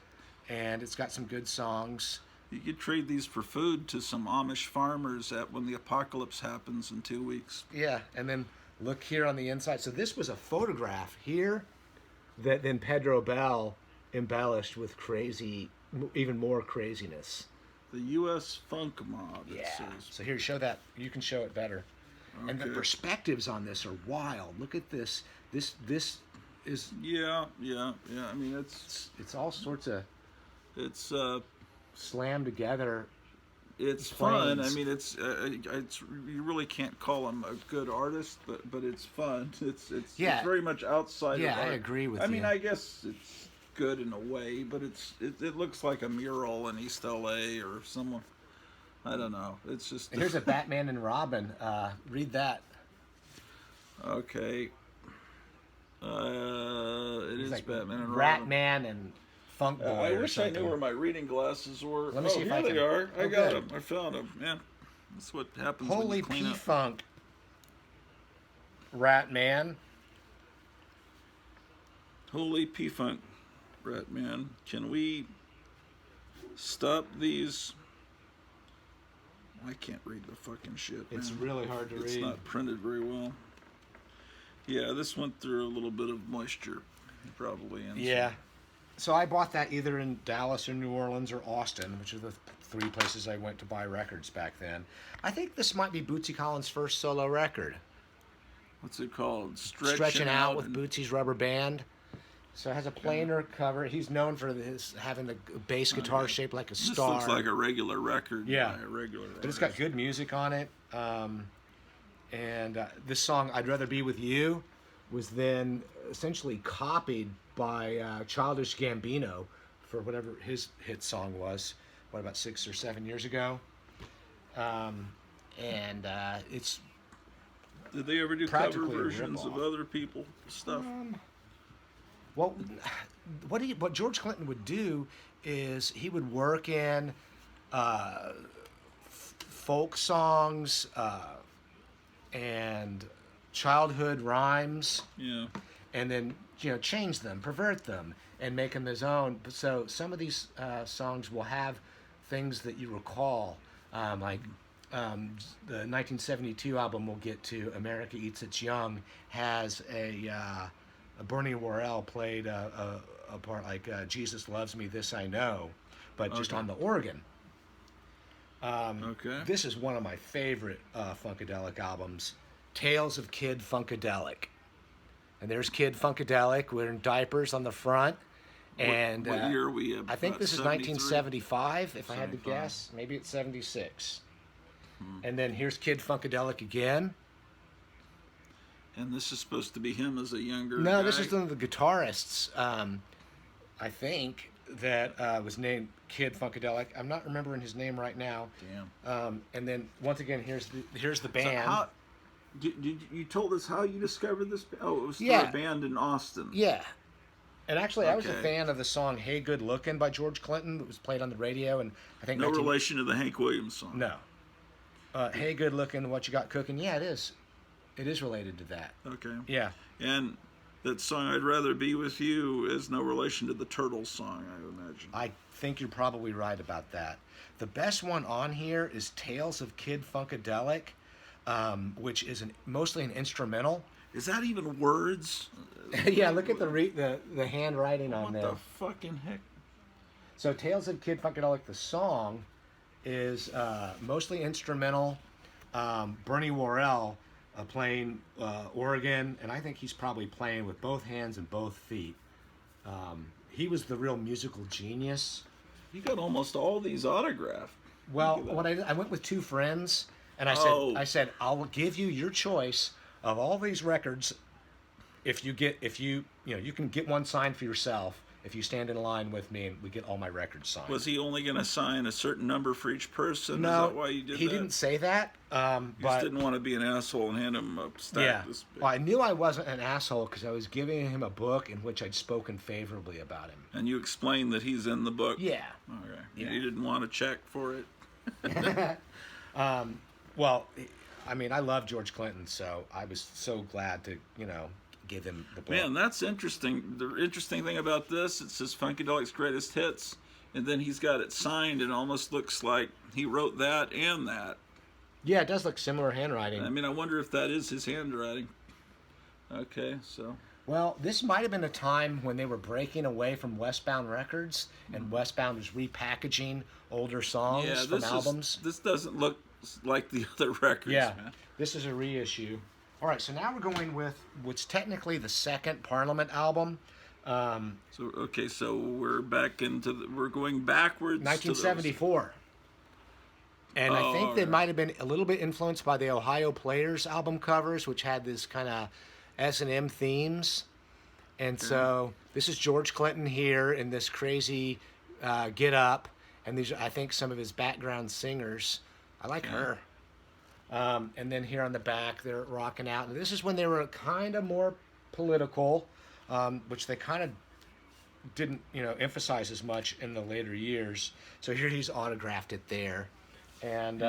S2: and it's got some good songs.
S1: You could trade these for food to some Amish farmers when the apocalypse happens in 2 weeks.
S2: Yeah, and then look here on the inside. So this was a photograph here that then Pedro Bell embellished with crazy, even more craziness.
S1: The U.S. Funk Mob, it says.
S2: So here, show that. You can show it better. Okay. And the perspectives on this are wild. Look at this. This is...
S1: Yeah. I mean, it's
S2: all sorts of...
S1: It's...
S2: slammed together.
S1: It's fun. I mean, it's you really can't call him a good artist, but it's fun. It's very much outside.
S2: Yeah,
S1: of art.
S2: I agree with you.
S1: I mean, I guess it's good in a way, but it looks like a mural in East LA or someone. I don't know. It's just.
S2: Here's a Batman and Robin. Read that.
S1: Okay. It is like Batman and Robin.
S2: Ratman and Funk Boy.
S1: I wish I knew where my reading glasses were.
S2: Let me see if
S1: here
S2: I
S1: they
S2: can...
S1: are. I got them. I found them. Man, that's what happens when
S2: Holy
S1: you clean up.
S2: P-Funk. Ratman.
S1: Holy P-Funk. Ratman. Can we stop these? I can't read the fucking shit, man.
S2: It's really hard to read.
S1: It's not printed very well. Yeah, this went through a little bit of moisture, probably.
S2: Yeah. So I bought that either in Dallas or New Orleans or Austin, which are the three places I went to buy records back then. I think this might be Bootsy Collins' first solo record.
S1: What's it called?
S2: Stretching Out with Bootsy's Rubber Band. So it has a plainer cover. He's known for having the bass guitar shaped like a star.
S1: This looks like a regular record.
S2: Yeah.
S1: A regular
S2: but it's got good music on it. And this song, I'd Rather Be With You, was then essentially copied by Childish Gambino for whatever his hit song was, about 6 or 7 years ago. It's
S1: Did they ever do cover versions of other people's stuff?
S2: Well, what George Clinton would do is he would work in folk songs and childhood rhymes.
S1: Yeah.
S2: And then change them, pervert them, and make them his own. So some of these songs will have things that you recall, like the 1972 album we'll get to, America Eats Its Young, has a Bernie Worrell played a part like Jesus Loves Me, This I Know, but just on the organ. This is one of my favorite Funkadelic albums, Tales of Kid Funkadelic. And there's Kid Funkadelic wearing diapers on the front. And
S1: what year are we at?
S2: I think this is 1975, if 75. I had to guess. Maybe it's 76. And then here's Kid Funkadelic again.
S1: And this is supposed to be him as a younger
S2: No,
S1: guy?
S2: This is one of the guitarists, I think, that was named Kid Funkadelic. I'm not remembering his name right now.
S1: Damn.
S2: And then, once again, here's the band.
S1: So you told us how you discovered this? Oh, it was through a band in Austin.
S2: Yeah. And actually, I was a fan of the song "Hey Good Lookin'" by George Clinton that was played on the radio, and I think
S1: no relation to the Hank Williams song.
S2: No. "Hey Good Lookin', What You Got Cookin'"? Yeah, it is. It is related to that.
S1: Okay.
S2: Yeah.
S1: And that song "I'd Rather Be With You" is no relation to the Turtles song, I imagine.
S2: I think you're probably right about that. The best one on here is "Tales of Kid Funkadelic," which is mostly an instrumental.
S1: Is that even words?
S2: Yeah, look at the handwriting on there.
S1: What the fucking heck?
S2: So Tales of Kid Funkadelic, the song, is mostly instrumental. Bernie Worrell playing organ, and I think he's probably playing with both hands and both feet. He was the real musical genius.
S1: You got almost all these autographed.
S2: Well, when I went with two friends, and I said, I'll give you your choice of all these records. If you can get one signed for yourself, if you stand in line with me and we get all my records signed.
S1: Was he only going to sign a certain number for each person?
S2: No,
S1: Is that why you did
S2: he
S1: that?
S2: didn't say that.
S1: You just
S2: But
S1: didn't want to be an asshole and hand him a stack
S2: yeah,
S1: this big.
S2: well, I knew I wasn't an asshole because I was giving him a book in which I'd spoken favorably about him.
S1: And you explained that he's in the book?
S2: Yeah.
S1: Okay.
S2: Yeah.
S1: You didn't want to check for it?
S2: Well, I mean, I love George Clinton, so I was so glad to, give him the book.
S1: Man, that's interesting. The interesting thing about this, it says Funkadelic's Greatest Hits, and then he's got it signed, and it almost looks like he wrote that and that.
S2: Yeah, it does look similar handwriting.
S1: I mean, I wonder if that is his handwriting. Okay, so...
S2: Well, this might have been a time when they were breaking away from Westbound Records, and Westbound was repackaging older songs from albums.
S1: This doesn't look like the other records, man.
S2: This is a reissue. All right, so now we're going with what's technically the second Parliament album.
S1: So we're back we're going backwards.
S2: 1974. And I think they might have been a little bit influenced by the Ohio Players album covers, which had this kind of S&M themes. And so this is George Clinton here in this crazy get up. And these are, I think, some of his background singers. I like her. And then here on the back, they're rocking out. And this is when they were kind of more political, which they kind of didn't, emphasize as much in the later years. So here he's autographed it there. And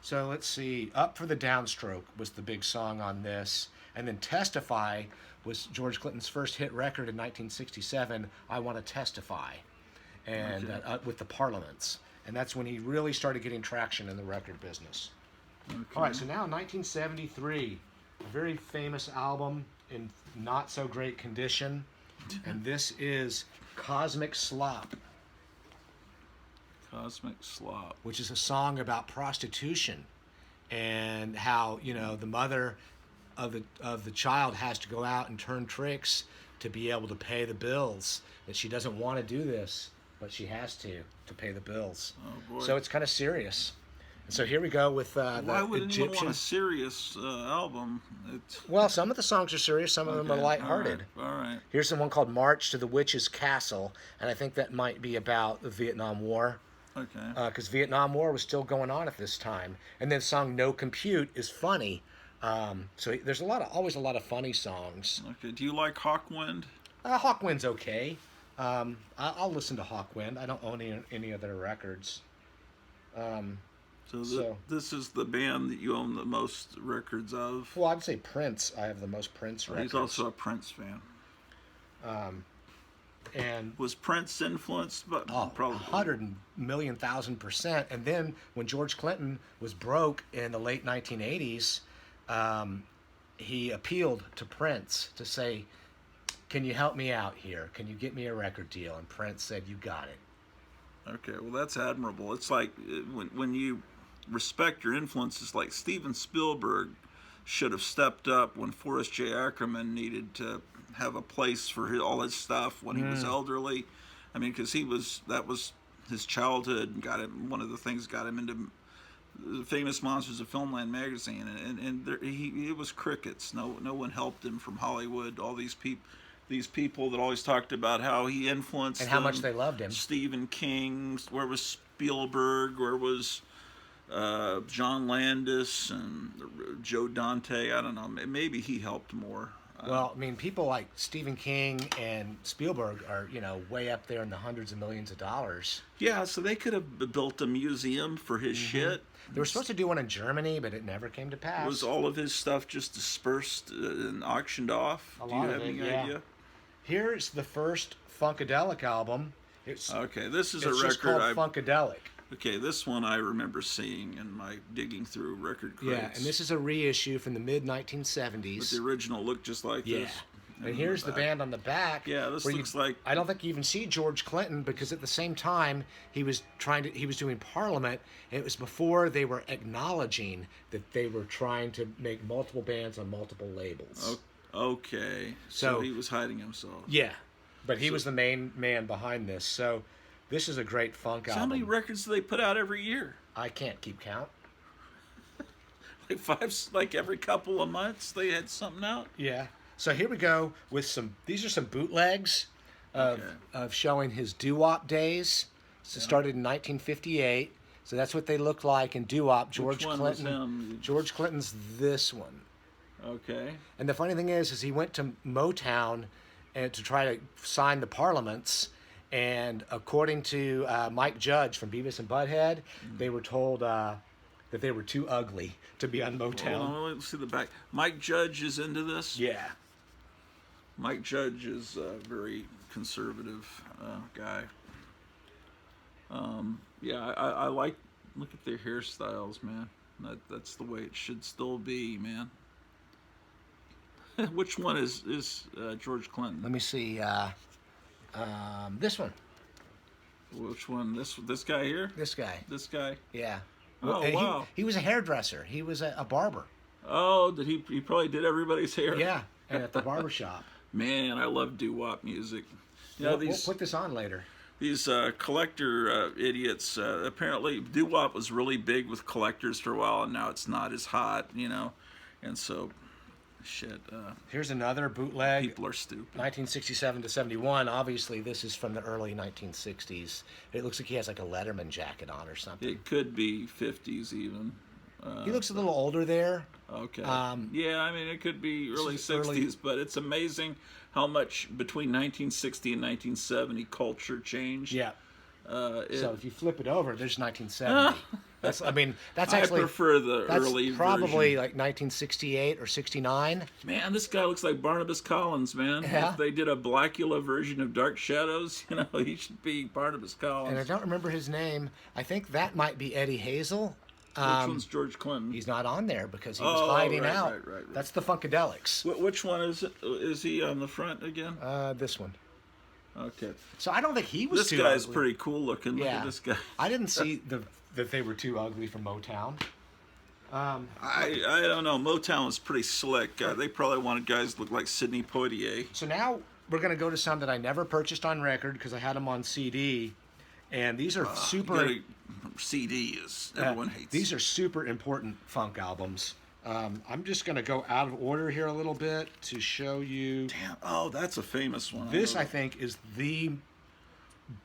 S2: so let's see. Up for the Downstroke was the big song on this. And then Testify was George Clinton's first hit record in 1967, I Want to Testify, and with the Parliaments. And that's when he really started getting traction in the record business. Okay. All right, so now 1973, a very famous album in not so great condition. And this is Cosmic Slop.
S1: Cosmic Slop.
S2: Which is a song about prostitution and how, the mother of the child has to go out and turn tricks to be able to pay the bills. That she doesn't want to do this, but she has to pay the bills.
S1: Oh, boy.
S2: So it's kind of serious. And so here we go with
S1: Why would
S2: Egyptian.
S1: anyone want a serious album?
S2: Well, some of the songs are serious, some of them are lighthearted.
S1: All right.
S2: Here's the one called March to the Witch's Castle, and I think that might be about the Vietnam War.
S1: Okay.
S2: Because Vietnam War was still going on at this time. And then the song No Compute is funny. So there's always a lot of funny songs.
S1: Okay. Do you like Hawkwind?
S2: Hawkwind's okay. I'll listen to Hawkwind. I don't own any of their records.
S1: So this is the band that you own the most records of?
S2: Well, I'd say Prince. I have the most Prince records.
S1: He's also a Prince fan.
S2: And
S1: was Prince influenced? But probably
S2: 100,000,000%. And then when George Clinton was broke in the late 1980s, he appealed to Prince to say, "Can you help me out here? Can you get me a record deal?" And Prince said, "You got it."
S1: Okay, well that's admirable. It's like when you respect your influences, like Steven Spielberg should have stepped up when Forrest J. Ackerman needed to have a place for all his stuff when he was elderly. I mean, because that was his childhood and got him. One of the things got him into the Famous Monsters of Filmland magazine, and it was crickets. No one helped him from Hollywood. All these people that always talked about how he influenced
S2: and how
S1: them.
S2: much they loved him.
S1: Stephen King, where was Spielberg, where was John Landis and Joe Dante? I don't know. Maybe he helped more.
S2: Well, I mean, people like Stephen King and Spielberg are, way up there in the hundreds of millions of dollars.
S1: Yeah, so they could have built a museum for his shit.
S2: They were supposed to do one in Germany, but it never came to pass.
S1: Was all of his stuff just dispersed and auctioned off?
S2: A
S1: Do you
S2: lot
S1: have
S2: of it,
S1: any
S2: yeah.
S1: idea?
S2: Here's the first Funkadelic album.
S1: Okay, this is
S2: It's
S1: a
S2: just
S1: record.
S2: called Funkadelic.
S1: Okay, this one I remember seeing in my digging through record crates.
S2: Yeah, and this is a reissue from the mid
S1: But
S2: 1970s.
S1: the original looked just like
S2: Yeah.
S1: this.
S2: And here's the band on the back.
S1: Yeah, this
S2: where
S1: looks like.
S2: I don't think you even see George Clinton because at the same time he was doing Parliament. And it was before they were acknowledging that they were trying to make multiple bands on multiple labels.
S1: Okay, so he was hiding himself.
S2: Yeah, but he was the main man behind this. So this is a great funk
S1: So
S2: album.
S1: how many records do they put out every year?
S2: I can't keep count.
S1: Like five, like every couple of months they had something out.
S2: Yeah. So here we go with these are some bootlegs. of showing his doo-wop days. So it started in 1958. So that's what they look like in doo-wop. George
S1: one
S2: Clinton.
S1: was him?
S2: George Clinton's this one.
S1: Okay.
S2: And the funny thing is he went to Motown and to try to sign the Parliaments. And according to Mike Judge from Beavis and Butthead, they were told that they were too ugly to be on Motown.
S1: Hold on, let's see the back. Mike Judge is into this?
S2: Yeah.
S1: Mike Judge is a very conservative guy. Yeah, I like, look at their hairstyles, man. That's the way it should still be, man. Which one is George Clinton?
S2: Let me see. This one.
S1: Which one? This guy here?
S2: This guy.
S1: This guy?
S2: Yeah.
S1: Oh, wow.
S2: He was a hairdresser. He was a barber.
S1: Oh, did he probably did everybody's hair?
S2: Yeah, and at the barber shop.
S1: Man, I love doo-wop music. You know,
S2: We'll put this on later.
S1: These collector idiots, apparently doo-wop was really big with collectors for a while, and now it's not as hot, you know. And so, shit.
S2: Here's another bootleg.
S1: People are stupid.
S2: 1967 to 71. Obviously, this is from the early 1960s. It looks like he has like a Letterman jacket on or something.
S1: It could be 50s even.
S2: He looks a little older there.
S1: Okay. Yeah, I mean, it could be early 60s, but it's amazing how much between 1960 and 1970 culture changed.
S2: Yeah. So if you flip it over, there's 1970. That's actually.
S1: I prefer the early
S2: probably
S1: version.
S2: like 1968 or 69.
S1: Man, this guy looks like Barnabas Collins, man.
S2: Yeah.
S1: If they did a Blackula version of Dark Shadows, you know, he should be Barnabas Collins.
S2: And I don't remember his name. I think that might be Eddie Hazel.
S1: Which one's George Clinton?
S2: He's not on there because he was hiding out.
S1: Right.
S2: That's the Funkadelics.
S1: Which one is it? Is he on the front again?
S2: This one.
S1: Okay.
S2: So I don't think he was
S1: This
S2: too
S1: guy's
S2: ugly.
S1: pretty cool looking. Look
S2: Yeah.
S1: at this guy.
S2: I didn't see that they were too ugly for Motown.
S1: I don't know. Motown was pretty slick. They probably wanted guys to look like Sidney Poitier.
S2: So now we're going to go to some that I never purchased on record because I had them on CD. And these are super...
S1: CD is... Everyone hates.
S2: These are super important funk albums. I'm just going to go out of order here a little bit to show you...
S1: Damn. Oh, that's a famous one.
S2: This, I think, is the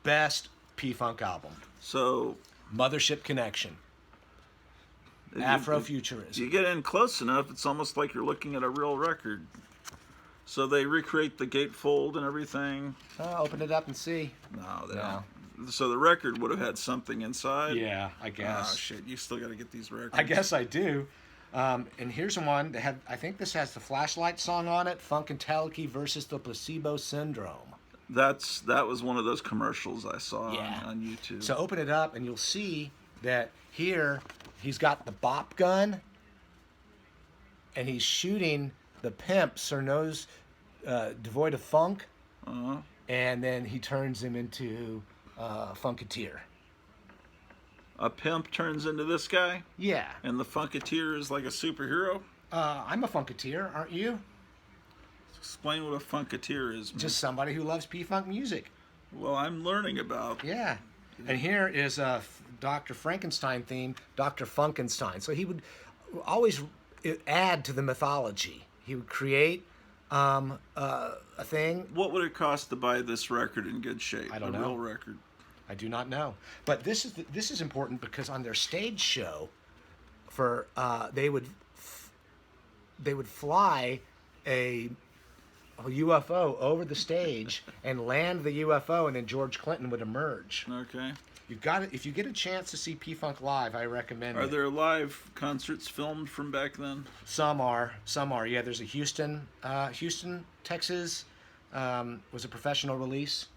S2: best P-Funk album.
S1: So...
S2: Mothership Connection. Afrofuturism.
S1: You get in close enough, it's almost like you're looking at a real record. So they recreate the gatefold and everything.
S2: Open it up and see.
S1: No, they don't. So the record would have had something inside.
S2: Yeah, I guess.
S1: Oh shit! You still got to get these records.
S2: I guess I do. And here's one that had. I think this has the Flashlight song on it. Funkadelic versus the Placebo Syndrome.
S1: That was one of those commercials I saw on YouTube.
S2: So open it up and you'll see that here he's got the bop gun, and he's shooting the pimp, Sir Nose, devoid of funk, and then he turns him into. Funketeer.
S1: A pimp turns into this guy?
S2: Yeah.
S1: And the Funketeer is like a superhero?
S2: I'm a Funketeer, aren't you?
S1: Explain what a Funketeer is, man.
S2: Just somebody who loves P-Funk music.
S1: Well, I'm learning about.
S2: Yeah. And here is a Dr. Frankenstein theme, Dr. Funkenstein. So he would always add to the mythology. He would create a thing.
S1: What would it cost to buy this record in good shape?
S2: I don't know.
S1: A real record.
S2: I do not know. But this is important because on their stage show, for they would fly a UFO over the stage and land the UFO, and then George Clinton would emerge.
S1: Okay.
S2: You've got it. If you get a chance to see P-Funk live, I recommend it.
S1: Are there live concerts filmed from back then?
S2: Some are. Yeah, there's a Houston, Texas, was a professional release.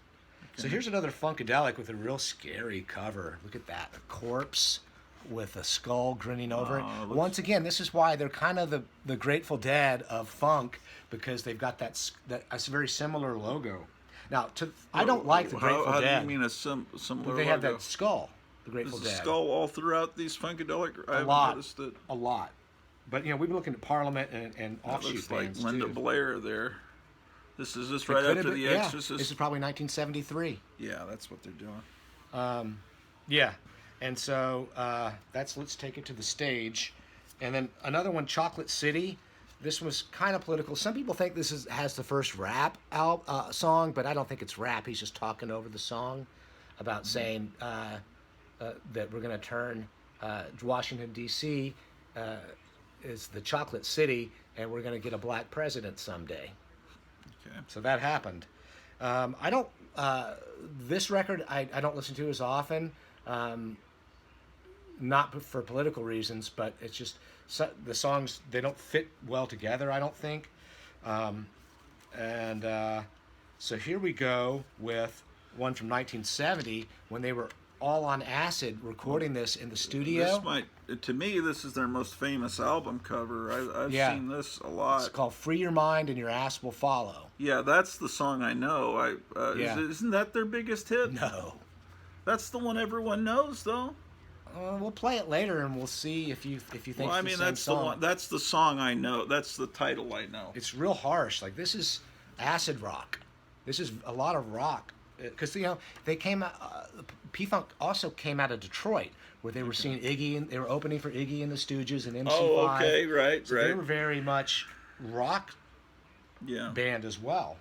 S2: Okay. So here's another Funkadelic with a real scary cover. Look at that, a corpse with a skull grinning over it. Once again, this is why they're kind of the Grateful Dead of funk, because they've got that a very similar logo. Now, I don't like the Grateful Dead.
S1: How do you mean a similar
S2: They have
S1: logo?
S2: that skull, the Grateful Dead.
S1: Is the skull all throughout these Funkadelic?
S2: A lot. But, we've been looking at Parliament and offshoot bands,
S1: like Linda
S2: too.
S1: Blair there. This right after The Exorcist?
S2: This is probably 1973.
S1: Yeah, that's what they're doing.
S2: Yeah. And so let's take it to the stage. And then another one, Chocolate City. this was kind of political. Some people think has the first rap song, but I don't think it's rap. He's just talking over the song about saying that we're going to turn Washington, D.C. Is the chocolate city, and we're going to get a black president someday.
S1: Okay.
S2: So that happened. I don't. This record I don't listen to as often. Not for political reasons, but it's just the songs, they don't fit well together, I don't think. So here we go with one from 1970 when they were all on acid recording this in the studio.
S1: To me, this is their most famous album cover. I've seen this a lot.
S2: It's called "Free Your Mind and Your Ass Will Follow."
S1: Yeah, that's the song I know. Isn't that their biggest hit?
S2: No.
S1: That's the one everyone knows, though.
S2: We'll play it later, and we'll see if you think. Well, I mean,
S1: that's the one. That's the song I know. That's the title I know.
S2: It's real harsh. Like, this is acid rock. This is a lot of rock, because they came. P-Funk also came out of Detroit, where they were seeing Iggy, and they were opening for Iggy and the Stooges and MC5.
S1: Oh, okay, right.
S2: They were very much rock.
S1: Yeah.
S2: Band as well.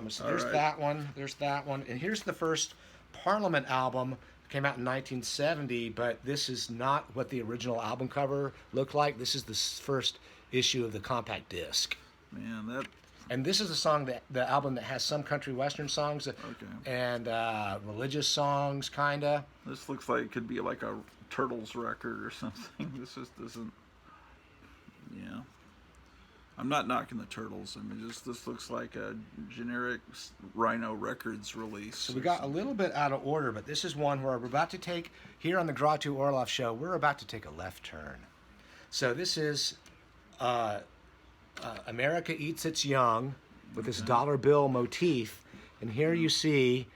S2: So there's that one. There's that one, and here's the first Parliament album. Came out in 1970, but this is not what the original album cover looked like. This is the first issue of the compact disc.
S1: Man,
S2: and this is the album that has some country western songs and religious songs, kinda.
S1: This looks like it could be like a Turtles record or something. This just doesn't. Yeah. I'm not knocking the Turtles. I mean, this looks like a generic Rhino Records release.
S2: So we got a little bit out of order, but this is one where we're about to take, here on the Gratu Orlov Show, we're about to take a left turn. So this is America Eats Its Young with this dollar bill motif. And here you see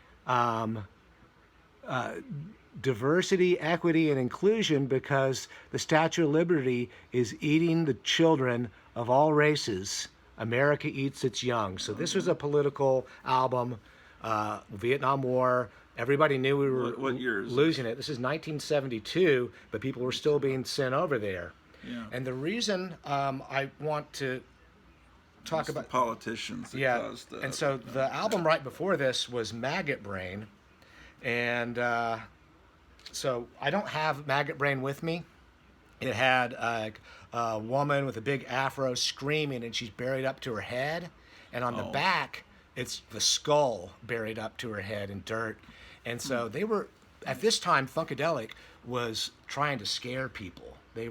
S2: diversity, equity, and inclusion, because the Statue of Liberty is eating the children of all races. America Eats Its Young. So this was a political album, Vietnam War. Everybody knew we were losing it. This is 1972, but people were still being sent over there.
S1: Yeah.
S2: And the reason I want to talk about
S1: the politicians that caused that.
S2: And so the album right before this was Maggot Brain. And so I don't have Maggot Brain with me. It had a woman with a big afro screaming, and she's buried up to her head. And on the back, it's the skull buried up to her head in dirt. And so they were, at this time, Funkadelic was trying to scare people. They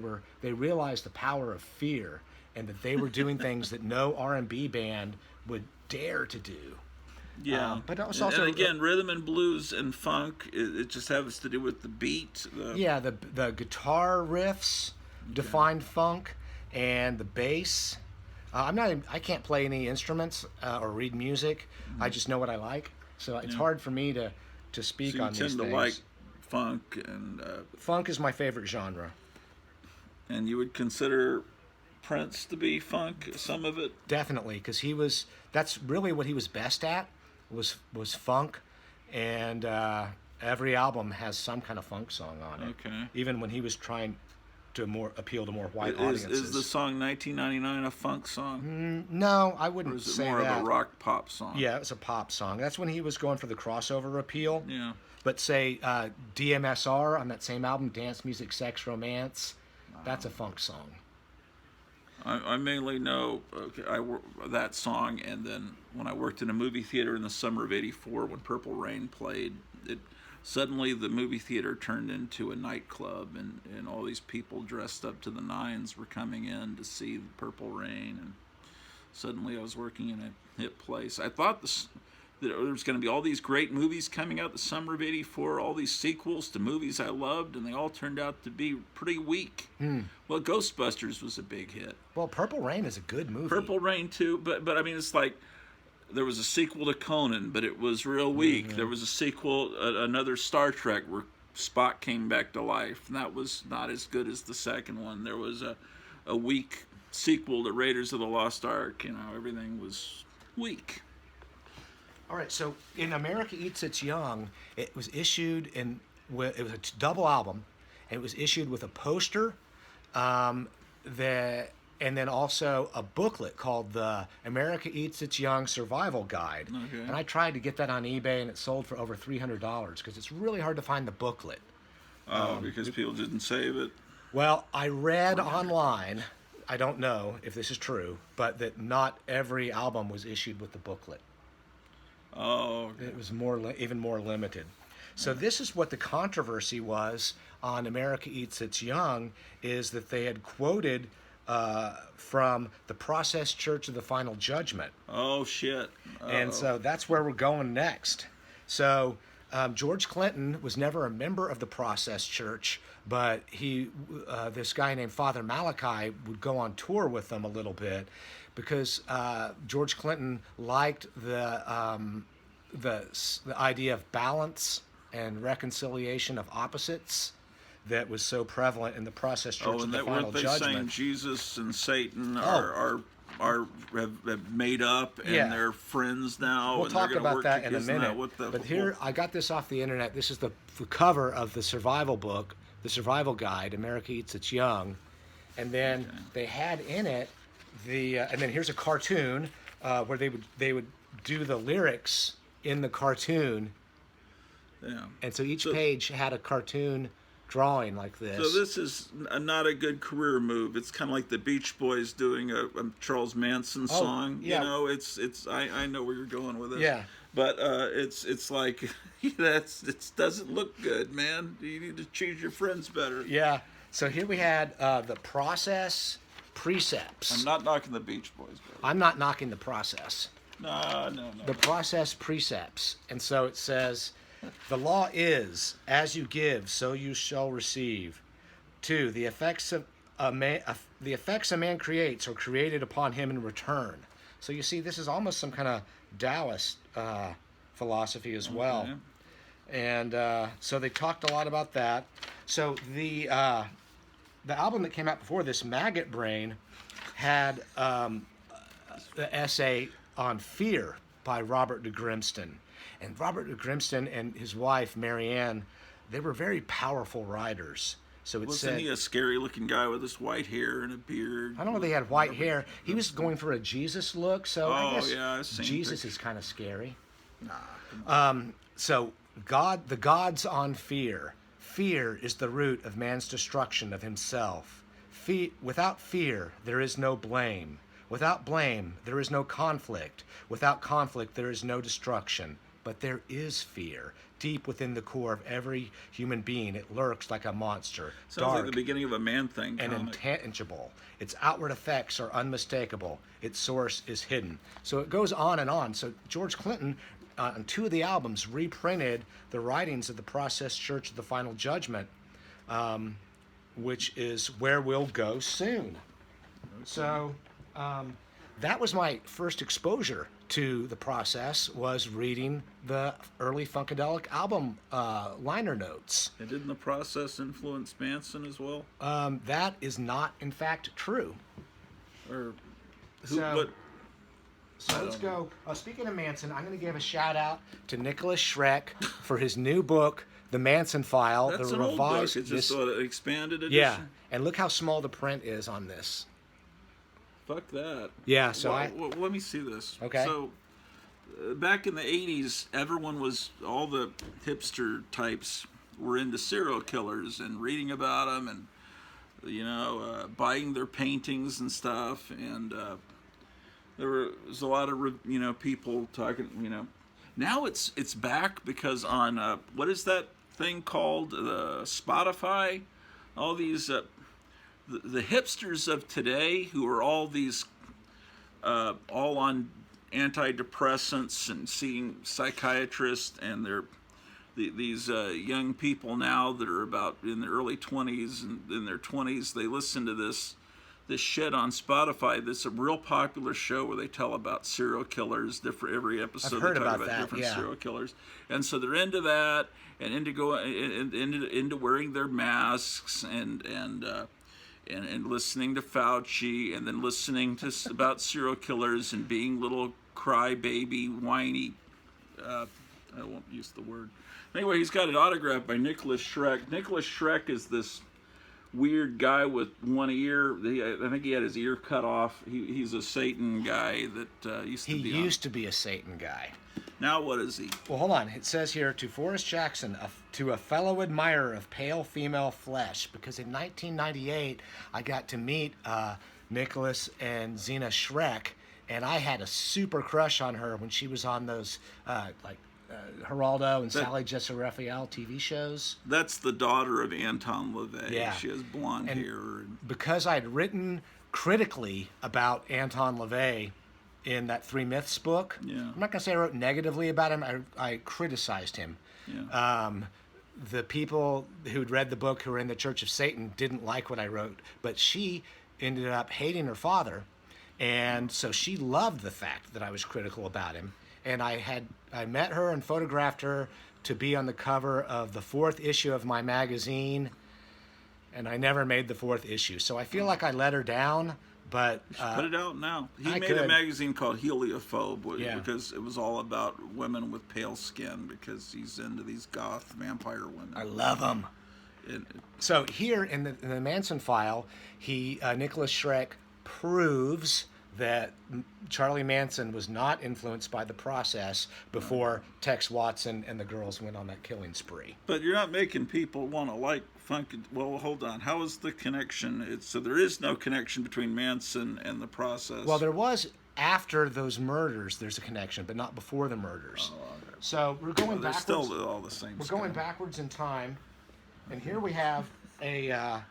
S2: realized the power of fear, and that they were doing things that no R&B band would dare to do.
S1: Yeah,
S2: but it was also,
S1: and again, rhythm and blues and funk. It just has to do with the beat.
S2: The guitar riffs defined funk, and the bass. I can't play any instruments or read music. Mm-hmm. I just know what I like. So it's hard for me to speak on these things.
S1: You tend to like funk, and
S2: funk is my favorite genre.
S1: And you would consider Prince to be funk, some of it?
S2: Definitely, because that's really what he was best at, was funk, and every album has some kind of funk song on it.
S1: Okay.
S2: Even when he was trying to appeal to more white audiences.
S1: Is the song 1999 a funk song?
S2: No, I wouldn't say that.
S1: Or is it more of a rock pop song?
S2: Yeah, it's a pop song. That's when he was going for the crossover appeal.
S1: Yeah.
S2: But say DMSR on that same album, Dance Music, Sex, Romance, that's a funk song.
S1: I mainly know that song, and then when I worked in a movie theater in the summer of '84, when Purple Rain played, suddenly the movie theater turned into a nightclub, and all these people dressed up to the nines were coming in to see the Purple Rain, and suddenly I was working in a hip place. I thought that there was going to be all these great movies coming out the summer of '84, all these sequels to movies I loved, and they all turned out to be pretty weak. Well, Ghostbusters was a big hit.
S2: Well, Purple Rain is a good movie.
S1: Purple Rain too, but I mean, it's like there was a sequel to Conan, but it was real weak. Mm-hmm. There was a sequel, another Star Trek, where Spock came back to life, and that was not as good as the second one. There was a weak sequel to Raiders of the Lost Ark. Everything was weak.
S2: All right, so in America Eats Its Young, it was issued it was a double album, and it was issued with a poster that and then also a booklet called the America Eats Its Young Survival Guide.
S1: Okay.
S2: And I tried to get that on eBay, and it sold for over $300 because it's really hard to find the booklet.
S1: Oh, because people didn't save it.
S2: Well, I read online, I don't know if this is true, but that not every album was issued with the booklet.
S1: Oh, okay.
S2: It was even more limited. So this is what the controversy was on America Eats Its Young, is that they had quoted from the Process Church of the Final Judgment.
S1: Oh, shit.
S2: And so that's where we're going next. So George Clinton was never a member of the Process Church, but this guy named Father Malachi would go on tour with them a little bit because George Clinton liked the idea of balance and reconciliation of opposites that was so prevalent in the Process Church of the Final
S1: weren't they
S2: Judgment.
S1: saying Jesus and Satan have made up and they're friends now?
S2: We'll
S1: and
S2: talk
S1: they're gonna
S2: about
S1: work
S2: that in a
S1: together?
S2: minute. But here, I got this off the internet. This is the cover of the survival book, the survival guide, America Eats Its Young. And then they had in it and then here's a cartoon where they would do the lyrics in the cartoon.
S1: Yeah.
S2: And so each page had a cartoon drawing like this.
S1: So this is not a good career move. It's kind of like the Beach Boys doing a Charles Manson song.
S2: Yeah.
S1: You know, I know where you're going with this.
S2: Yeah.
S1: But it's like it doesn't look good, man. You need to choose your friends better.
S2: Yeah. So here we had the Process precepts.
S1: I'm not knocking the Beach Boys.
S2: I'm not knocking the Process.
S1: No.
S2: The Process precepts. And so it says, the law is, as you give, so you shall receive. 2, the effects a man creates are created upon him in return. So you see, this is almost some kind of Taoist philosophy as well. And so they talked a lot about that. So the album that came out before this, Maggot Brain, had the essay on fear by Robert de Grimston. And Robert de Grimston and his wife, Marianne, they were very powerful writers. So
S1: Wasn't he a scary-looking guy with his white hair and a beard?
S2: I don't know if they had white hair. He was going for a Jesus look, so I guess
S1: I've seen
S2: Jesus is kind of scary.
S1: Nah.
S2: So the gods on fear. Fear is the root of man's destruction of himself. Without fear, there is no blame. Without blame, there is no conflict. Without conflict, there is no destruction. But there is fear. Deep within the core of every human being, it lurks like a monster.
S1: Sounds
S2: dark,
S1: like the beginning of a Man-Thing
S2: and
S1: comic.
S2: intangible. Its outward effects are unmistakable. Its source is hidden. So it goes on and on. So George Clinton, on 2 of the albums, reprinted the writings of the Process Church of the Final Judgment, which is where we'll go soon. Okay. So that was my first exposure to the Process, was reading the early Funkadelic album liner notes.
S1: And didn't the Process influence Manson as well?
S2: That is not, in fact, true.
S1: Or
S2: So let's go. Speaking of Manson, I'm going to give a shout out to Nicholas Schreck for his new book, The Manson File.
S1: That's
S2: the
S1: an
S2: revised,
S1: old book. It's just an expanded edition.
S2: Yeah, and look how small the print is on this.
S1: Fuck that.
S2: Yeah, so
S1: let me see this.
S2: Okay.
S1: So, back in the 80s, all the hipster types were into serial killers and reading about them and, buying their paintings and stuff. And there was a lot of, people talking, Now it's back because on, what is that thing called? Spotify? All these... The hipsters of today, who are all these, all on antidepressants and seeing psychiatrists, and these young people now that are about in their early 20s and in their 20s, they listen to this shit on Spotify. That's a real popular show where they tell about serial killers. Every episode
S2: I've heard
S1: they talk
S2: about that,
S1: different
S2: yeah.
S1: serial killers, and so they're into that and into wearing their masks and listening to Fauci, and then listening to about serial killers and being little crybaby, whiny. I won't use the word. Anyway, he's got it autographed by Nicholas Schreck. Nicholas Schreck is this weird guy with one ear. I think he had his ear cut off. He's a Satan guy that used to be.
S2: He used to be a Satan guy.
S1: Now what is he?
S2: Well, hold on. It says here, to Forrest Jackson, to a fellow admirer of pale female flesh, because in 1998 I got to meet Nicholas and Zena Shrek, and I had a super crush on her when she was on those Geraldo and Sally Jessy Raphael TV shows.
S1: That's the daughter of Anton LaVey.
S2: Yeah.
S1: She has blonde hair.
S2: Because I'd written critically about Anton LaVey in that Three Myths book, I'm not going to say I wrote negatively about him. I criticized him.
S1: Yeah.
S2: The people who'd read the book who were in the Church of Satan didn't like what I wrote, but she ended up hating her father, and so she loved the fact that I was critical about him. And I met her and photographed her to be on the cover of the 4th issue of my magazine, and I never made the 4th issue. So I feel like I let her down, but
S1: put it out now. He made a magazine called Heliophobe because it was all about women with pale skin, because he's into these goth vampire women.
S2: I love them. So here in the Manson file, Nicholas Shrek proves that Charlie Manson was not influenced by the process before Tex Watson and the girls went on that killing spree.
S1: But you're not making people want to like Well, hold on. How is the connection? So there is no connection between Manson and the process.
S2: Well, there was after those murders. There's a connection, but not before the murders. Oh, okay. So we're going backwards.
S1: They're still all the same.
S2: We're going backwards in time, and here we have an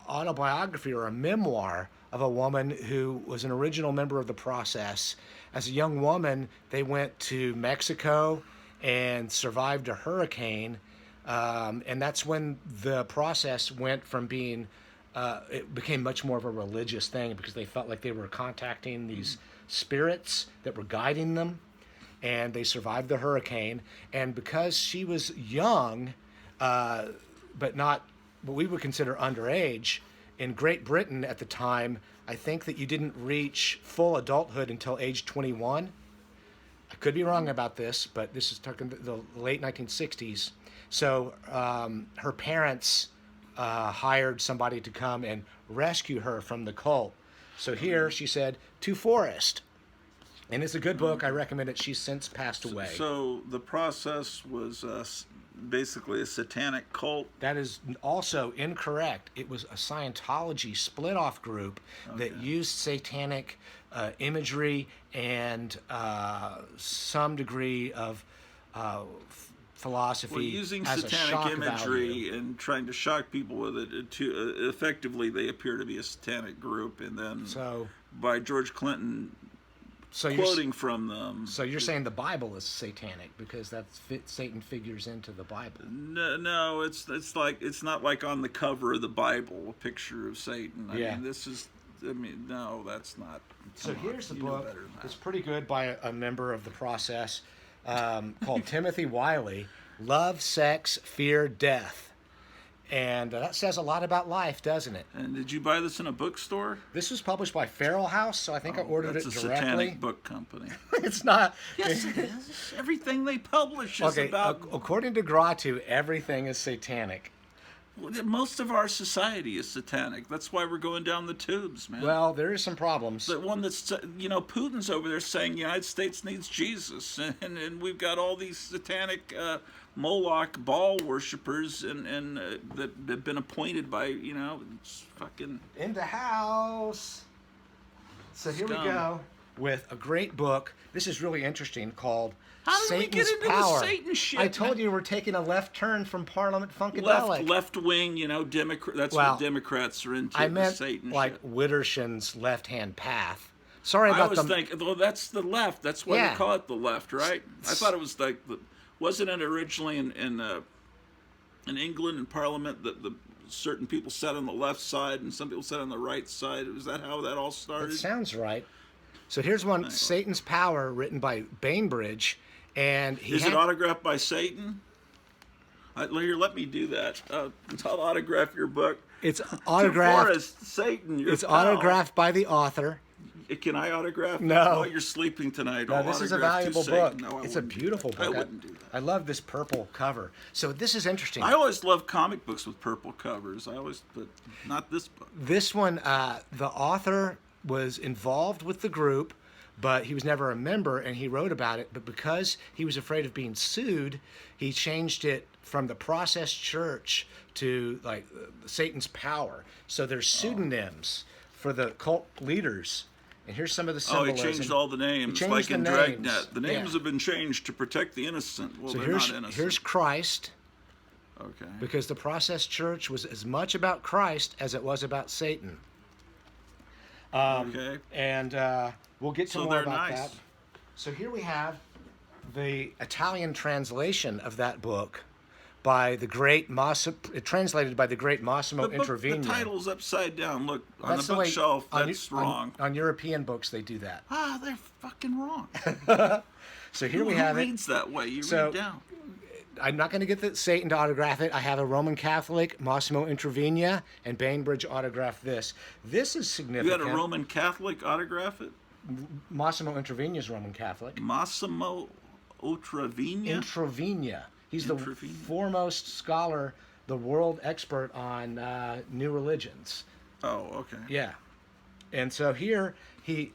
S2: autobiography or a memoir of a woman who was an original member of the process. As a young woman, they went to Mexico and survived a hurricane, and that's when the process went from being, it became much more of a religious thing, because they felt like they were contacting these spirits that were guiding them, and they survived the hurricane. And because she was young, but not what we would consider underage, in Great Britain at the time, I think that you didn't reach full adulthood until age 21. I could be wrong about this, but this is talking the late 1960s. So her parents hired somebody to come and rescue her from the cult. So here she said, to Forrest. And it's a good book. I recommend it. She's since passed away.
S1: So the process was basically a satanic cult?
S2: That is also incorrect. It was a Scientology split-off group that used satanic imagery and some degree of philosophy
S1: using
S2: as
S1: satanic
S2: a shock
S1: imagery
S2: value.
S1: And trying to shock people with it. To effectively, they appear to be a satanic group, and then by George Clinton quoting from them.
S2: So you're saying the Bible is satanic because Satan figures into the Bible?
S1: No, it's not like on the cover of the Bible a picture of Satan. I mean, no, that's not.
S2: So here's the book. It's pretty good by a member of the process called Timothy Wiley, Love, Sex, Fear, Death. And that says a lot about life, doesn't it?
S1: And did you buy this in a bookstore?
S2: This was published by Feral House, so I think I ordered it directly.
S1: That's a satanic book company.
S2: It's not.
S1: Yes, it is. Everything they publish is about...
S2: According to Gratu, everything is satanic.
S1: Most of our society is satanic. That's why we're going down the tubes, man.
S2: Well, there is some problems.
S1: The one that's, Putin's over there saying the United States needs Jesus, and we've got all these satanic Moloch Baal worshippers and that have been appointed by, it's fucking...
S2: In the house. So here we go with a great book. This is really interesting, called
S1: How did we get into the Satan shit?
S2: I told you we're taking a left turn from Parliament-Funkadelic.
S1: Left wing, Democrat. That's what Democrats are into.
S2: I meant
S1: Satan
S2: like
S1: shit.
S2: Widdershon's left-hand path. Sorry about
S1: I was thinking, well, that's the left. That's why they call it the left, right? I thought it was like wasn't it originally in England in Parliament that the certain people sat on the left side and some people sat on the right side? Was that how that all started?
S2: That sounds right. So here's one, Satan's Power, written by Bainbridge. And
S1: is it autographed by Satan? Here, let me do that. I'll autograph your book.
S2: It's autographed.
S1: Forrest, Satan, your
S2: It's
S1: pal.
S2: autographed by the author.
S1: Can I autograph?
S2: No.
S1: While you're sleeping tonight.
S2: No, this is a valuable book.
S1: No,
S2: it's a beautiful book.
S1: I wouldn't do that.
S2: I love this purple cover. So this is interesting.
S1: I always love comic books with purple covers. But not this book.
S2: This one, the author was involved with the group, but he was never a member, and he wrote about it. But because he was afraid of being sued, he changed it from the Process Church to like Satan's Power. So there's pseudonyms for the cult leaders. And here's some of the symbolism.
S1: Oh, he changed all the names, like in Dragnet. The names have been changed to protect the innocent. Well, so they're not innocent.
S2: Here's Christ.
S1: Okay.
S2: Because the Process Church was as much about Christ as it was about Satan.
S1: Okay.
S2: And we'll get to more about that. So here we have the Italian translation of that book by the great translated by the great Massimo Introvigno.
S1: The title's upside down. Look, on the bookshelf, that's wrong.
S2: On European books, they do that.
S1: Ah, they're fucking wrong.
S2: So here we have it.
S1: Who reads that way? You read down.
S2: I'm not going to get the Satan to autograph it. I have a Roman Catholic, Massimo Introvigno, and Bainbridge autograph this. This is significant.
S1: You had a Roman Catholic autograph it?
S2: Massimo Introvigno is Roman Catholic.
S1: Massimo
S2: Introvigno. He's the foremost scholar, the world expert on new religions.
S1: Oh, okay.
S2: Yeah. And so here, he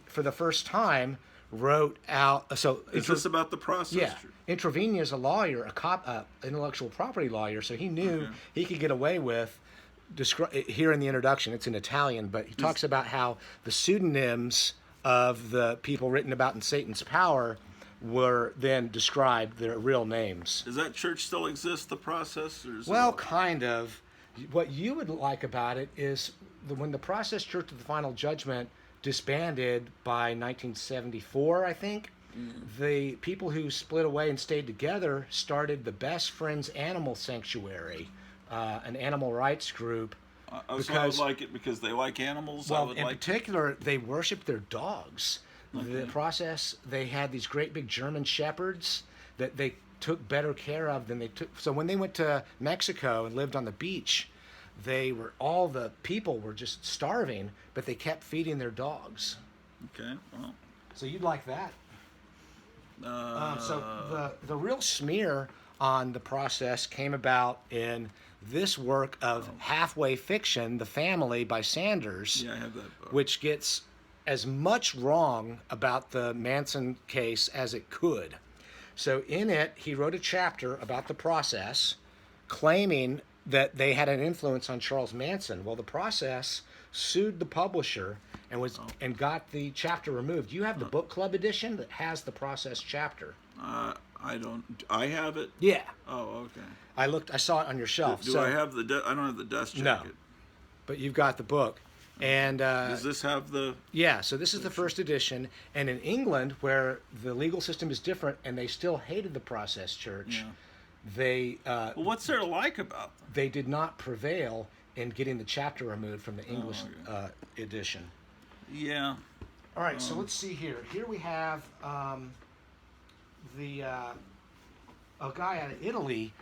S2: for the first time, wrote out. So
S1: is this about the process?
S2: Yeah. Introvigno is a lawyer, intellectual property lawyer, so he knew he could get away with. Here in the introduction, it's in Italian, but he talks about how the pseudonyms of the people written about in Satan's Power were then described their real names.
S1: Does that church still exist, the Process?
S2: Well, kind of. What you would like about it is when the Process Church of the Final Judgment disbanded by 1974, I think, the people who split away and stayed together started the Best Friends Animal Sanctuary, an animal rights group.
S1: So I would like it because they like animals?
S2: Well, in particular, they worship their dogs. Okay. The Process, they had these great big German shepherds that they took better care of than they took. So when they went to Mexico and lived on the beach, all the people were just starving, but they kept feeding their dogs.
S1: Okay, well.
S2: So you'd like that. So the real smear on the Process came about in this work of halfway fiction, The Family by Sanders.
S1: Yeah, I have that book.
S2: Which gets as much wrong about the Manson case as it could. So in it, he wrote a chapter about the Process, claiming that they had an influence on Charles Manson. Well, the Process sued the publisher and got the chapter removed. You have the book club edition that has the Process chapter.
S1: I don't. I have it.
S2: Yeah.
S1: Oh, okay.
S2: I saw it on your shelf.
S1: Do I have the? I don't have the dust jacket.
S2: No. But you've got the book. And
S1: does this have the?
S2: Yeah. So this is the first edition, and in England, where the legal system is different, and they still hated the Process Church. Yeah. They.
S1: Well, what's there like about them?
S2: They did not prevail in getting the chapter removed from the English edition.
S1: Yeah.
S2: All right. So let's see here. Here we have a guy out of Italy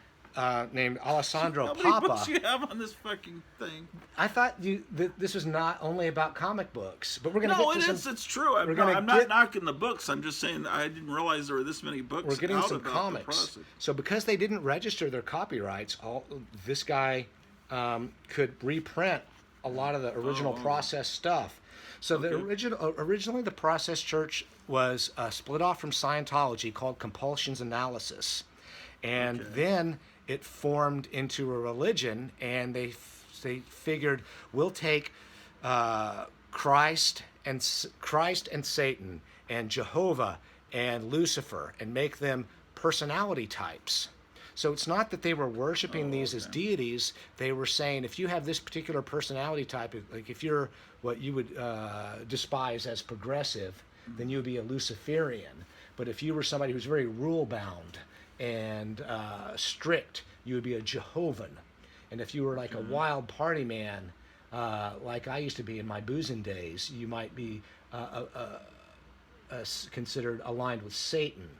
S2: named Alessandro Papa.
S1: How many books you have on this fucking thing?
S2: I thought this was not only about comic books, but we're going to get to some...
S1: It's true. I'm not knocking the books. I'm just saying I didn't realize there were this many books.
S2: We're getting
S1: out
S2: some
S1: about
S2: comics. So because they didn't register their copyrights, this guy could reprint a lot of the original Process stuff. So originally the Process Church was split off from Scientology, called Compulsions Analysis, and then it formed into a religion, and they figured we'll take Christ and Satan and Jehovah and Lucifer and make them personality types. So it's not that they were worshiping these as deities. They were saying, if you have this particular personality type, like if you're what you would despise as progressive, then you would be a Luciferian. But if you were somebody who's very rule-bound and strict, you would be a Jehovan. And if you were like a wild party man, like I used to be in my boozing days, you might be considered aligned with Satan.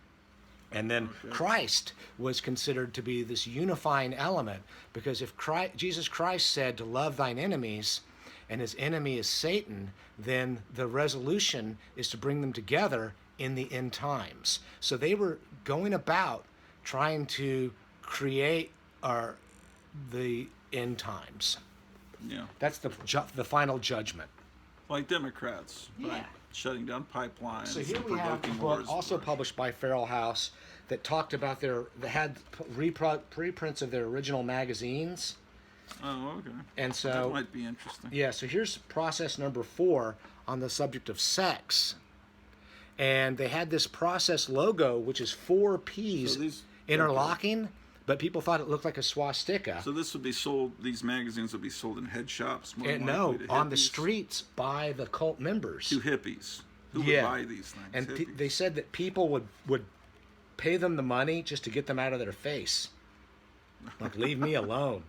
S2: And then Christ was considered to be this unifying element, because if Jesus Christ said to love thine enemies, and his enemy is Satan, then the resolution is to bring them together in the end times. So they were going about trying to create the end times.
S1: Yeah.
S2: That's the final judgment.
S1: Like Democrats.
S2: Yeah.
S1: Right? Shutting down pipelines.
S2: So here
S1: and
S2: we have a
S1: provoking
S2: book
S1: wars.
S2: also published by Feral House that talked about that had preprints of their original magazines.
S1: Oh, okay.
S2: And so
S1: that might be interesting.
S2: Yeah, so here's process number 4 on the subject of sex. And they had this process logo, which is 4 P's
S1: So these-
S2: interlocking, but people thought it looked like a swastika.
S1: So this would be sold. These magazines would be sold in head shops. More than
S2: No,
S1: likely to
S2: on the
S1: hippies.
S2: streets by the cult members.
S1: To hippies. Who
S2: Yeah.
S1: would buy these things?
S2: And
S1: Hippies.
S2: they said that people would pay them the money just to get them out of their face. Like, leave me alone.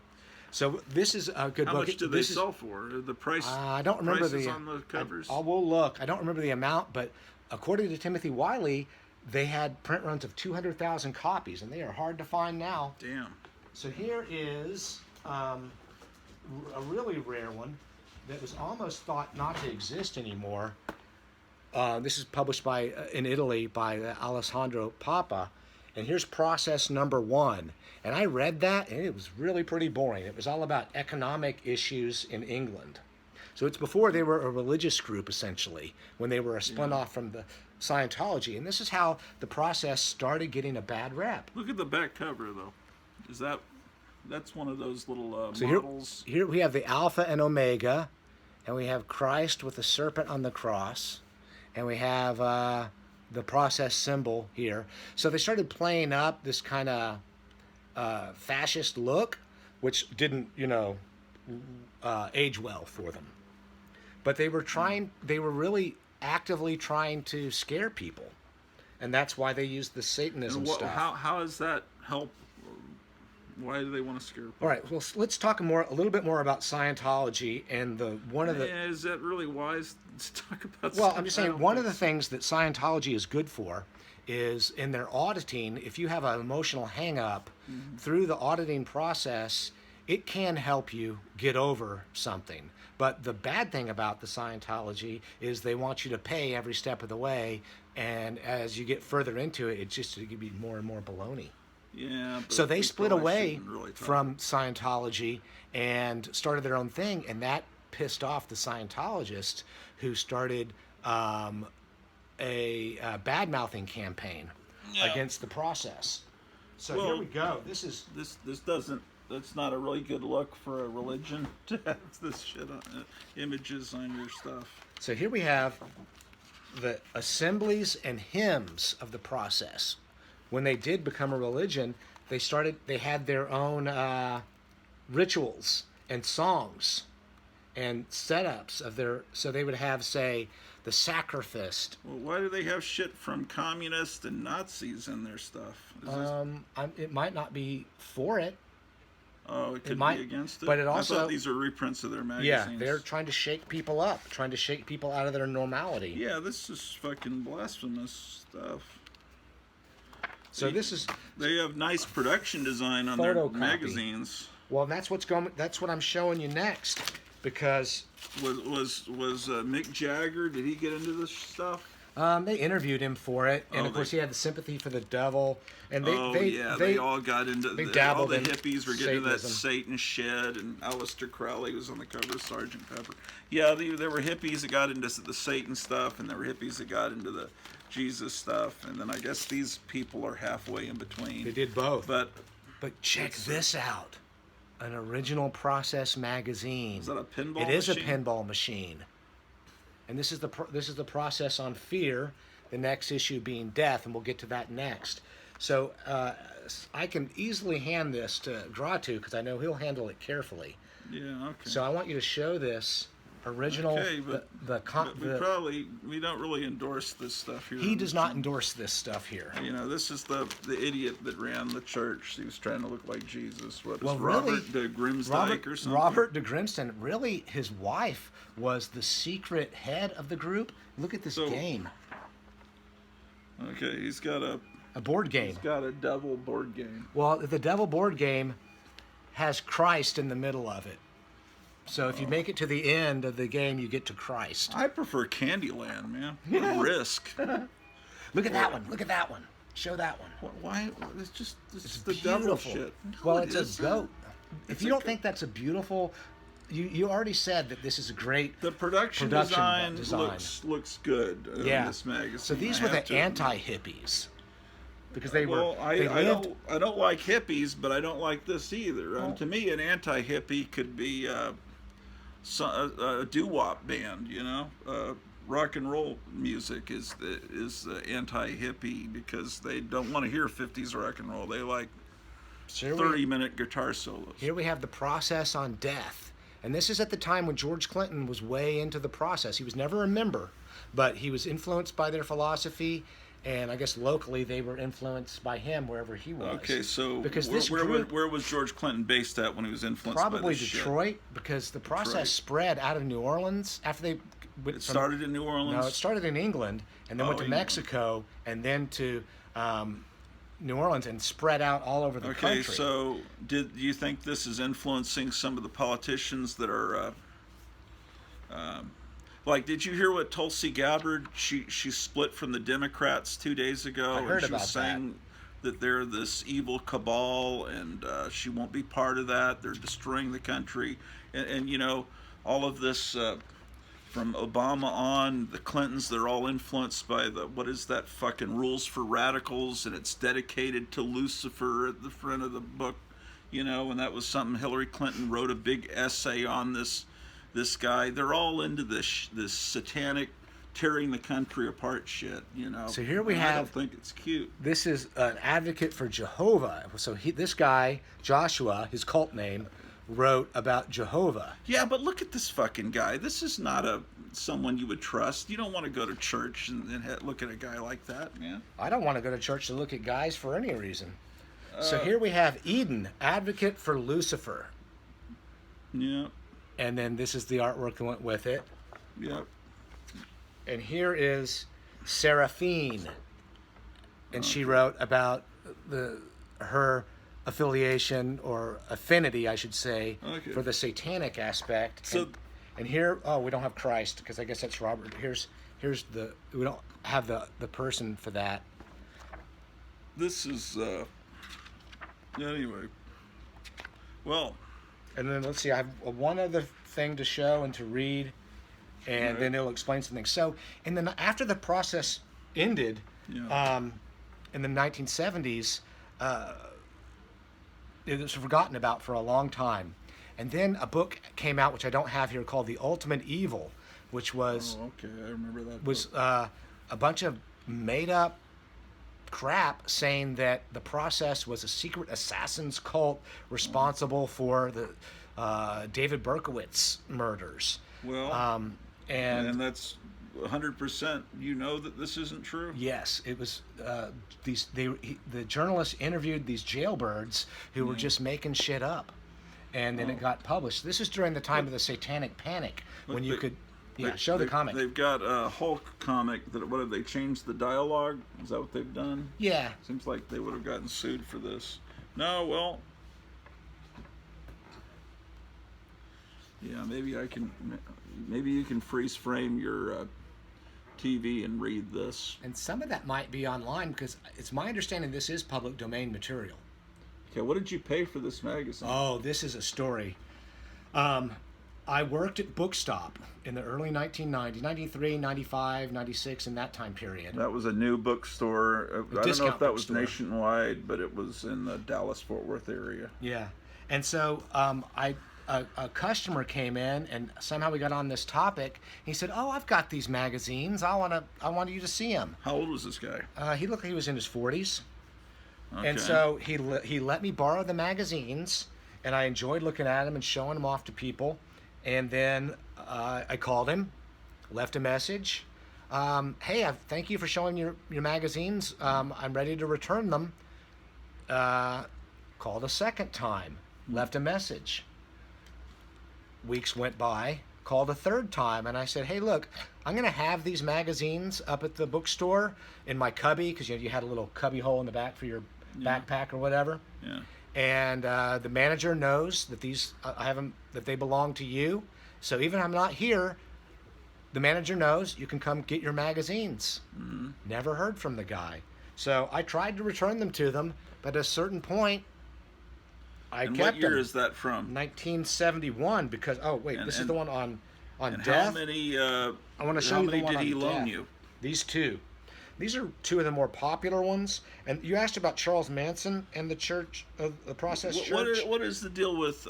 S2: So this is a good
S1: How
S2: book.
S1: much do they
S2: This is-
S1: sell for? The price?
S2: I don't remember
S1: prices
S2: the
S1: on the covers.
S2: I will look. I don't remember the amount, but according to Timothy Wiley, they had print runs of 200,000 copies, and they are hard to find now.
S1: Damn.
S2: So here is a really rare one that was almost thought not to exist anymore. This is published in Italy by Alessandro Papa, and here's process number 1. And I read that, and it was really pretty boring. It was all about economic issues in England. So it's before they were a religious group, essentially, when they were a spin-off from the Scientology. And this is how the process started getting a bad rep.
S1: Look at the back cover, though. That's one of those little
S2: So
S1: models?
S2: here we have the Alpha and Omega, and we have Christ with the serpent on the cross, and we have the process symbol here. So they started playing up this kind of fascist look, which didn't, age well for them. But they were really actively trying to scare people. And that's why they used the Satanism
S1: And
S2: stuff.
S1: how does that help? Why do they want to scare people?
S2: All right, well, let's talk a little bit more about Scientology and one of the.
S1: Is that really wise to talk about?
S2: Well, I'm just saying one of the things that Scientology is good for is in their auditing. If you have an emotional hang-up through the auditing process, it can help you get over something. But the bad thing about the Scientology is they want you to pay every step of the way, and as you get further into it, it's just going to be more and more baloney.
S1: Yeah.
S2: So they split away
S1: really
S2: from Scientology and started their own thing, and that pissed off the Scientologists who started a bad-mouthing campaign against the process. So here we go. This
S1: doesn't. That's not a really good look for a religion to have this shit on images on your stuff.
S2: So here we have the assemblies and hymns of the process. When they did become a religion, they had their own rituals and songs and setups of so they would have, say, the sacrifice.
S1: Well, why do they have shit from communists and Nazis in their stuff?
S2: It might not be for it.
S1: Oh, it could
S2: might
S1: be against it?
S2: but it also-
S1: I thought these are reprints of their magazines.
S2: Yeah, they're trying to shake people up, trying to shake people out of their normality.
S1: Yeah, this is fucking blasphemous stuff.
S2: So this is
S1: They have nice production design on their
S2: photocopy.
S1: magazines.
S2: Well, that's what's going. That's what I'm showing you next, because
S1: Was Mick Jagger? Did he get into this stuff?
S2: they interviewed him for it, and of course he had the sympathy for the devil, and
S1: they all got into.
S2: they
S1: all
S2: dabbled
S1: the
S2: in
S1: hippies were getting into that
S2: Satanism.
S1: Satan shit, and Aleister Crowley was on the cover of Sgt. Pepper. Yeah, there were hippies that got into the Satan stuff, and there were hippies that got into the Jesus stuff, and then I guess these people are halfway in between.
S2: They did both.
S1: But
S2: check this out. An original process magazine.
S1: is that a pinball
S2: It is
S1: machine?
S2: a pinball machine. And this is the process on fear, the next issue being death, and we'll get to that next. So I can easily hand this to Gratu because I know he'll handle it carefully.
S1: Yeah, okay.
S2: So I want you to show this original.
S1: Okay, but we don't really endorse this stuff here.
S2: He does not endorse this stuff here.
S1: You know, this is the idiot that ran the church. He was trying to look like Jesus. What is
S2: Well,
S1: Robert
S2: really,
S1: de Grimsdyke or something?
S2: Robert de Grimston, really, his wife was the secret head of the group. Look at this game.
S1: Okay, he's got a
S2: board game.
S1: He's got a devil board game.
S2: Well, the devil board game has Christ in the middle of it. So if you make it to the end of the game, you get to Christ.
S1: I prefer Candyland, man. What a risk.
S2: Look at that one. Look at that one. Show that one.
S1: Why? It's just
S2: It's
S1: the
S2: beautiful.
S1: devil shit. No,
S2: Well,
S1: it
S2: it's a
S1: isn't.
S2: goat. If
S1: It's
S2: you
S1: a
S2: don't
S1: goat.
S2: think that's a beautiful, you already said that this is a great
S1: The production
S2: design.
S1: looks good in
S2: Yeah.
S1: this magazine.
S2: So these
S1: I
S2: were
S1: have
S2: the
S1: to admit.
S2: anti-hippies because they
S1: Well,
S2: were.
S1: I
S2: They lived.
S1: don't like hippies, but I don't like this either. To me, an anti-hippie could be a doo-wop band. Rock and roll music is anti-hippie because they don't want to hear 50s rock and roll. They like
S2: So
S1: 30-minute guitar solos.
S2: here we have the process on death. And this is at the time when George Clinton was way into the process. He was never a member, but he was influenced by their philosophy. And I guess locally they were influenced by him wherever he was.
S1: Okay, so
S2: because
S1: where was George Clinton based at when he was influenced by
S2: probably
S1: this shit?
S2: Detroit, because the process
S1: Detroit.
S2: spread out of New Orleans after they
S1: It started in New Orleans?
S2: No, it started in England and then went to
S1: England.
S2: Mexico and then to New Orleans and spread out all over the country.
S1: Okay, so do you think this is influencing some of the politicians that are, like, did you hear what Tulsi Gabbard, she split from the Democrats 2 days ago?
S2: I heard
S1: and she
S2: about
S1: was saying that they're this evil cabal and she won't be part of that. They're destroying the country. And all of this from Obama on, the Clintons, they're all influenced by what is that fucking Rules for Radicals, and it's dedicated to Lucifer at the front of the book, and that was something Hillary Clinton wrote a big essay on this guy. They're all into this satanic tearing the country apart shit,
S2: So here we
S1: And
S2: have-
S1: I don't think it's cute.
S2: This is an advocate for Jehovah. So this guy, Joshua, his cult name, wrote about Jehovah.
S1: Yeah, but look at this fucking guy. This is not someone you would trust. You don't want to go to church and look at a guy like that, man.
S2: I don't want to go to church to look at guys for any reason. So here we have Eden, advocate for Lucifer.
S1: Yeah,
S2: And then this is the artwork that went with it.
S1: yeah.
S2: And here is Seraphine. And she wrote about her affiliation or affinity, I should say,
S1: Okay.
S2: for the satanic aspect.
S1: So-
S2: and here, we don't have Christ because I guess that's Robert. Here's we don't have the person for that.
S1: This is anyway. Well,
S2: And then let's see, I have one other thing to show and to read, and
S1: Right.
S2: then it'll explain something. So, and then after the process ended,
S1: yeah.
S2: in the 1970s, it was forgotten about for a long time. And then a book came out, which I don't have here, called The Ultimate Evil, which was
S1: Oh, okay. I remember that.
S2: was
S1: book.
S2: a bunch of made up crap saying that the process was a secret assassins cult responsible for the David Berkowitz murders.
S1: Well, and that's 100%. You know that this isn't true.
S2: Yes, it was the journalists interviewed these jailbirds who were just making shit up, and then it got published. This is during the time of the Satanic Panic when you could show the comic.
S1: They've got a Hulk comic that what have they changed the dialogue? Is that what they've done?
S2: Yeah.
S1: Seems like they would have gotten sued for this. No, well, yeah, maybe you can freeze frame your TV and read this.
S2: And some of that might be online because it's my understanding this is public domain material.
S1: Okay, what did you pay for this magazine?
S2: Oh, this is a story. I worked at Bookstop in the early 1990s, 93, 95, 96, in that time period.
S1: That was a new bookstore. I don't know if
S2: discount
S1: that was
S2: bookstore.
S1: nationwide, but it was in the Dallas-Fort Worth area.
S2: Yeah. And so a customer came in and somehow we got on this topic. He said, "Oh, I've got these magazines. I want you to see them."
S1: How old was this guy?
S2: He looked like he was in his 40s.
S1: Okay.
S2: And so he let me borrow the magazines, and I enjoyed looking at them and showing them off to people. And then I called him, left a message. Hey, thank you for showing your magazines. I'm ready to return them. Called a second time, left a message. Weeks went by, called a third time, and I said, "Hey, look, I'm going to have these magazines up at the bookstore in my cubby," because you had a little cubby hole in the back for your backpack or whatever.
S1: Yeah.
S2: And the manager knows that I have them, that they belong to you. So even if I'm not here, the manager knows you can come get your magazines.
S1: Mm-hmm.
S2: Never heard from the guy. So I tried to return them to them, but at a certain point, I
S1: And
S2: kept
S1: what year
S2: them.
S1: is that from?
S2: 1971, because this is
S1: And
S2: the one on
S1: and
S2: death.
S1: how many?
S2: I want to show
S1: How
S2: you the
S1: many
S2: one
S1: did
S2: on
S1: he loan
S2: death.
S1: you?
S2: These two. These are two of the more popular ones. And you asked about Charles Manson and the Church of the Process Church.
S1: What is the deal with?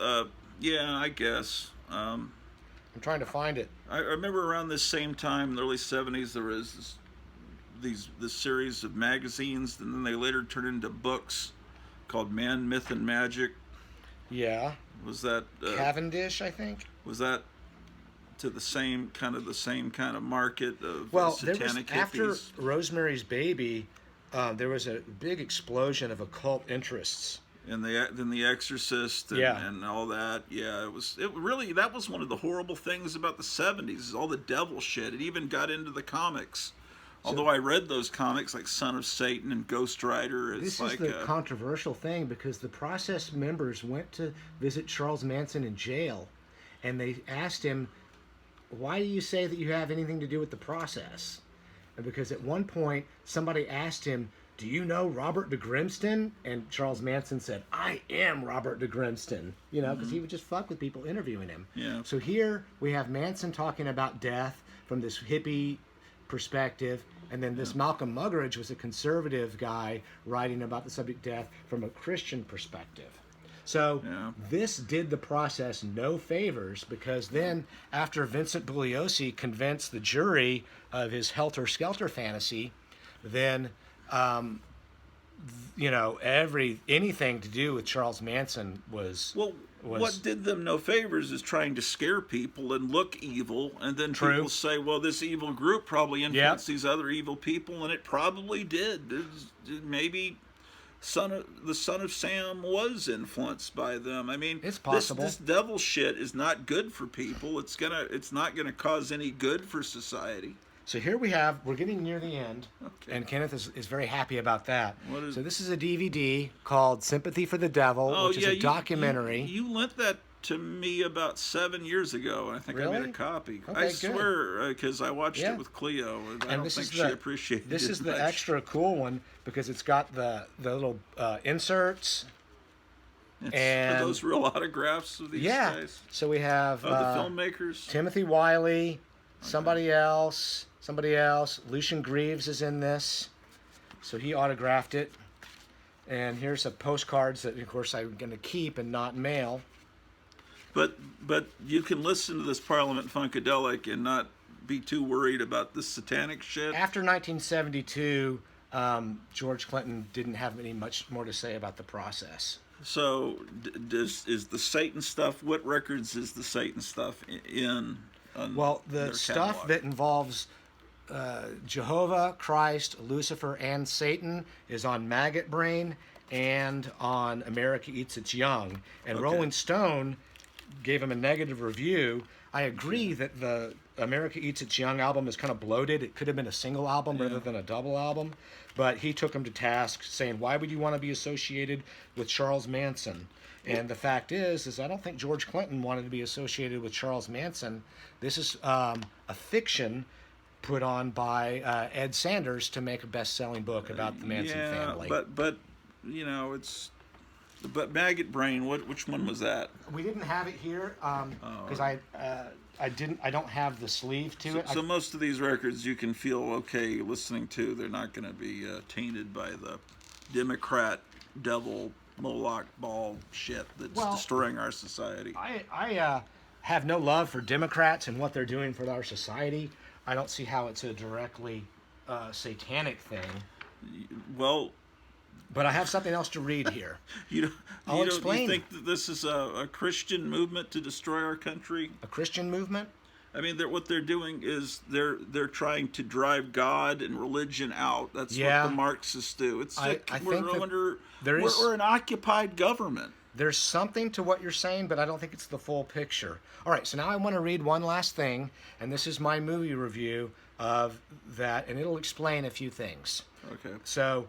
S1: Yeah, I guess.
S2: I'm trying to find it.
S1: I remember around this same time, in the early '70s, there was this series of magazines, and then they later turned into books called Man, Myth, and Magic.
S2: Yeah.
S1: Was that
S2: Cavendish, I think.
S1: was that to the same kind of market of
S2: Well, there was
S1: satanic
S2: after
S1: hippies?
S2: Rosemary's Baby, there was a big explosion of occult interests.
S1: And then the Exorcist and all that. Yeah, that was one of the horrible things about the '70s, is all the devil shit. It even got into the comics. Although I read those comics like Son of Satan and Ghost Rider.
S2: This is the controversial thing, because the Process members went to visit Charles Manson in jail, and they asked him, "Why do you say that you have anything to do with the Process?" And because at one point somebody asked him, "Do you know Robert de Grimston?" And Charles Manson said, "I am Robert de Grimston." Because he would just fuck with people interviewing him.
S1: Yeah.
S2: So here we have Manson talking about death from this hippie perspective, and then this Malcolm Muggeridge was a conservative guy writing about the subject death from a Christian perspective. So this did the Process no favors, because then after Vincent Bugliosi convinced the jury of his helter-skelter fantasy, then anything to do with Charles Manson was
S1: what did them no favors is trying to scare people and look evil, and then people say, well, this evil group probably influenced these other evil people, and it probably did. Maybe the son of Sam was influenced by them. I mean,
S2: it's possible.
S1: This devil shit is not good for people. It's not gonna cause any good for society.
S2: So here we're getting near the end, and Kenneth is very happy about that. So this is a DVD called Sympathy for the Devil, which is a documentary.
S1: You lent that to me about 7 years ago, and I think I made a copy.
S2: Okay,
S1: I swear, because I watched it with Cleo, and I don't think she appreciated it.
S2: This is the extra cool one, because it's got the little inserts.
S1: Are those real autographs of these guys?
S2: So we have
S1: the filmmakers.
S2: Timothy Wiley, somebody else. Lucian Greaves is in this, so he autographed it. And here's some postcards that, of course, I'm going to keep and not mail.
S1: But you can listen to this Parliament-Funkadelic and not be too worried about this satanic shit.
S2: After 1972, George Clinton didn't have much more to say about the Process.
S1: So is the Satan stuff? What records is the Satan stuff in?
S2: Well, the stuff that involves Jehovah, Christ, Lucifer, and Satan is on Maggot Brain and on America Eats Its Young. And Rolling Stone gave him a negative review. I agree that the America Eats Its Young album is kind of bloated. It could have been a single album rather than a double album. But he took him to task, saying, why would you want to be associated with Charles Manson? And the fact is I don't think George Clinton wanted to be associated with Charles Manson. This is a fiction put on by Ed Sanders to make a best-selling book about the Manson family.
S1: But but Maggot Brain. Which one was that?
S2: We didn't have it here because I don't have the sleeve to it.
S1: So most of these records you can feel okay listening to. They're not going to be tainted by the Democrat devil Moloch ball shit that's destroying our society.
S2: I have no love for Democrats and what they're doing for our society. I don't see how it's a directly satanic thing.
S1: Well,
S2: but I have something else to read here.
S1: I'll explain. You think that this is a Christian movement to destroy our country?
S2: A Christian movement?
S1: I mean, what they're doing is they're trying to drive God and religion out. That's what the Marxists do. It's like we're an occupied government.
S2: There's something to what you're saying, but I don't think it's the full picture. All right, so now I want to read one last thing, and this is my movie review of that, and it'll explain a few things.
S1: Okay.
S2: So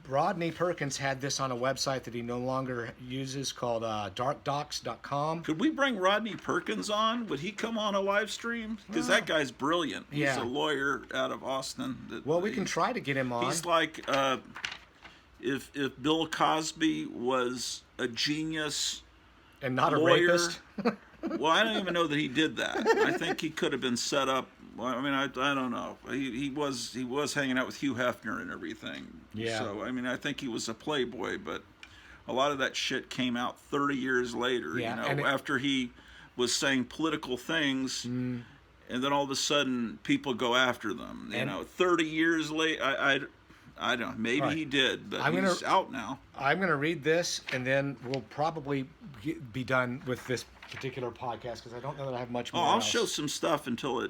S2: Rodney Perkins had this on a website that he no longer uses called darkdocs.com.
S1: Could we bring Rodney Perkins on? Would he come on a live stream? Because that guy's brilliant. He's
S2: Yeah.
S1: a lawyer out of Austin.
S2: Well, we can try to get him on.
S1: He's like if Bill Cosby was a genius
S2: and not
S1: lawyer.
S2: a rapist.
S1: Well, I don't even know that he did that. I think he could have been set up. Well, I mean, I don't know. He was hanging out with Hugh Hefner and everything.
S2: Yeah.
S1: So I mean, I think he was a playboy, but a lot of that shit came out 30 years later.
S2: Yeah,
S1: You know, after he was saying political things, and then all of a sudden people go after them. You know, 30 years late. I don't know. Maybe he did, but he's out now.
S2: I'm going to read this, and then we'll probably be done with this particular podcast because I don't know that I have much more.
S1: I'll
S2: else.
S1: show some stuff until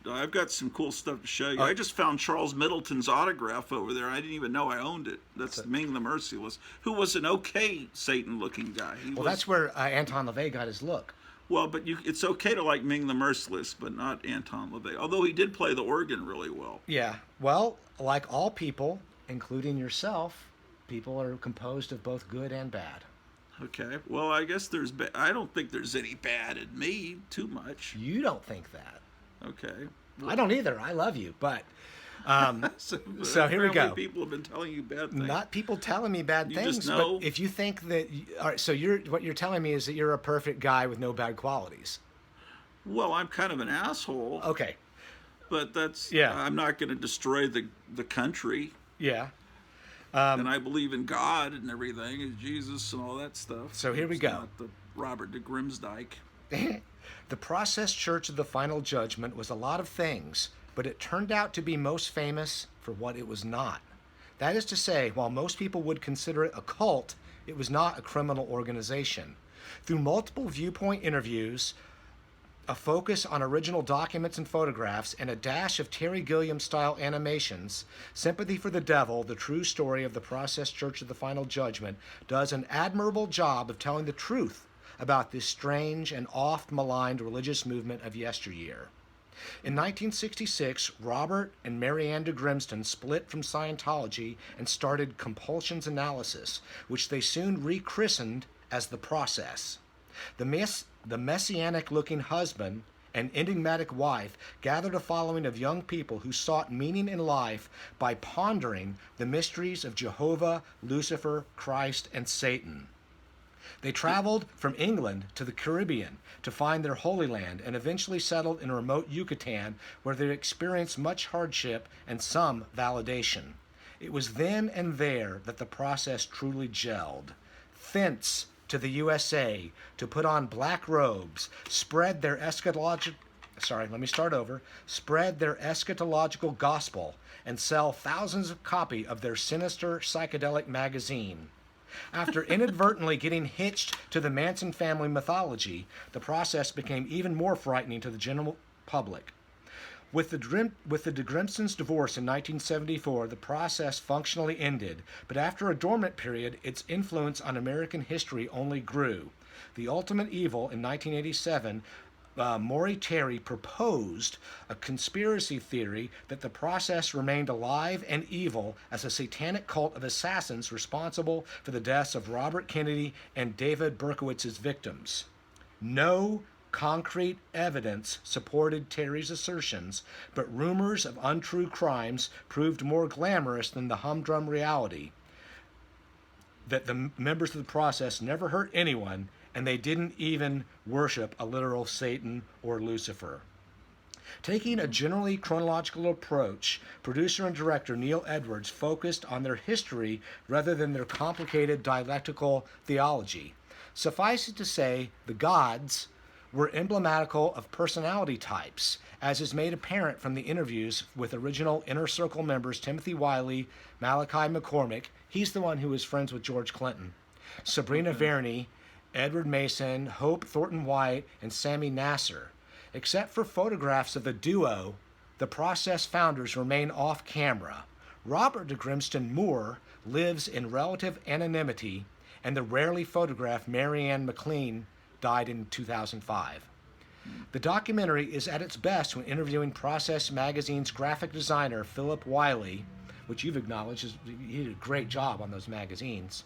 S1: I've got some cool stuff to show you. I just found Charles Middleton's autograph over there. I didn't even know I owned it. That's Ming the Merciless, who was an okay Satan-looking guy.
S2: That's where Anton LaVey got his look.
S1: Well, but it's okay to like Ming the Merciless, but not Anton LaVey. Although he did play the organ really well.
S2: Yeah. Well, like all people, including yourself, people are composed of both good and bad.
S1: Okay. Well, I guess I don't think there's any bad in me too much.
S2: You don't think that.
S1: Okay.
S2: I don't either. I love you, but so here we go.
S1: People have been telling you bad things.
S2: Not people telling me bad things,
S1: just know.
S2: but if you think that, all right, so what you're telling me is that you're a perfect guy with no bad qualities.
S1: Well, I'm kind of an asshole.
S2: Okay.
S1: But that's
S2: Yeah.
S1: I'm not going to destroy the country.
S2: Yeah.
S1: And I believe in God and everything, and Jesus and all that stuff.
S2: So here we
S1: It's
S2: go.
S1: Not the Robert de Grimsdyke.
S2: The Process Church of the Final Judgment was a lot of things, but it turned out to be most famous for what it was not. That is to say, while most people would consider it a cult, it was not a criminal organization. Through multiple viewpoint interviews, a focus on original documents and photographs, and a dash of Terry Gilliam-style animations, Sympathy for the Devil, the true story of the Process Church of the Final Judgment, does an admirable job of telling the truth about this strange and oft-maligned religious movement of yesteryear. In 1966, Robert and Marianne de Grimston split from Scientology and started Compulsions Analysis, which they soon rechristened as The Process. The messianic-looking husband and enigmatic wife gathered a following of young people who sought meaning in life by pondering the mysteries of Jehovah, Lucifer, Christ, and Satan. They traveled from England to the Caribbean to find their Holy Land and eventually settled in remote Yucatan, where they experienced much hardship and some validation. It was then and there that the process truly gelled. Thence to the USA to put on black robes, spread their eschatological gospel, and sell thousands of copies of their sinister psychedelic magazine. After inadvertently getting hitched to the Manson family mythology, the process became even more frightening to the general public. With the de Grimston's divorce in 1974, the process functionally ended, but after a dormant period, its influence on American history only grew. The ultimate evil in 1987, Maury Terry proposed a conspiracy theory that the process remained alive and evil as a satanic cult of assassins responsible for the deaths of Robert Kennedy and David Berkowitz's victims. No concrete evidence supported Terry's assertions, but rumors of untrue crimes proved more glamorous than the humdrum reality that the members of the process never hurt anyone, and they didn't even worship a literal Satan or Lucifer. Taking a generally chronological approach, producer and director Neil Edwards focused on their history rather than their complicated dialectical theology. Suffice it to say, the gods were emblematical of personality types, as is made apparent from the interviews with original Inner Circle members Timothy Wiley, Malachi McCormick, he's the one who was friends with George Clinton, Sabrina Verney, Edward Mason, Hope Thornton White, and Sammy Nasser. Except for photographs of the duo, the process founders remain off camera. Robert de Grimston Moore lives in relative anonymity, and the rarely photographed Marianne McLean died in 2005. The documentary is at its best when interviewing Process Magazine's graphic designer Philip Wiley, which you've acknowledged he did a great job on those magazines.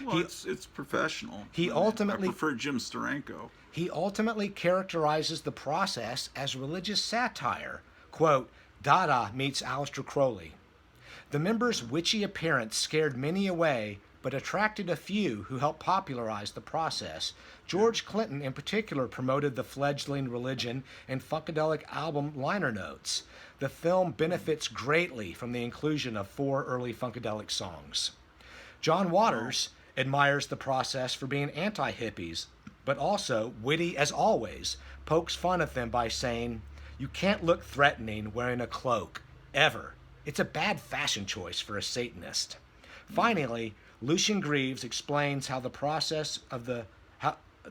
S1: Well, it's professional. I prefer Jim Steranko.
S2: He ultimately characterizes the process as religious satire. Quote, Dada meets Aleister Crowley. The members' witchy appearance scared many away, but attracted a few who helped popularize the process. George Clinton, in particular, promoted the fledgling religion in Funkadelic album liner notes. The film benefits greatly from the inclusion of 4 early Funkadelic songs. John Waters admires the process for being anti-hippies, but also, witty as always, pokes fun at them by saying, "You can't look threatening wearing a cloak, ever. It's a bad fashion choice for a Satanist." Finally, Lucian Greaves explains how the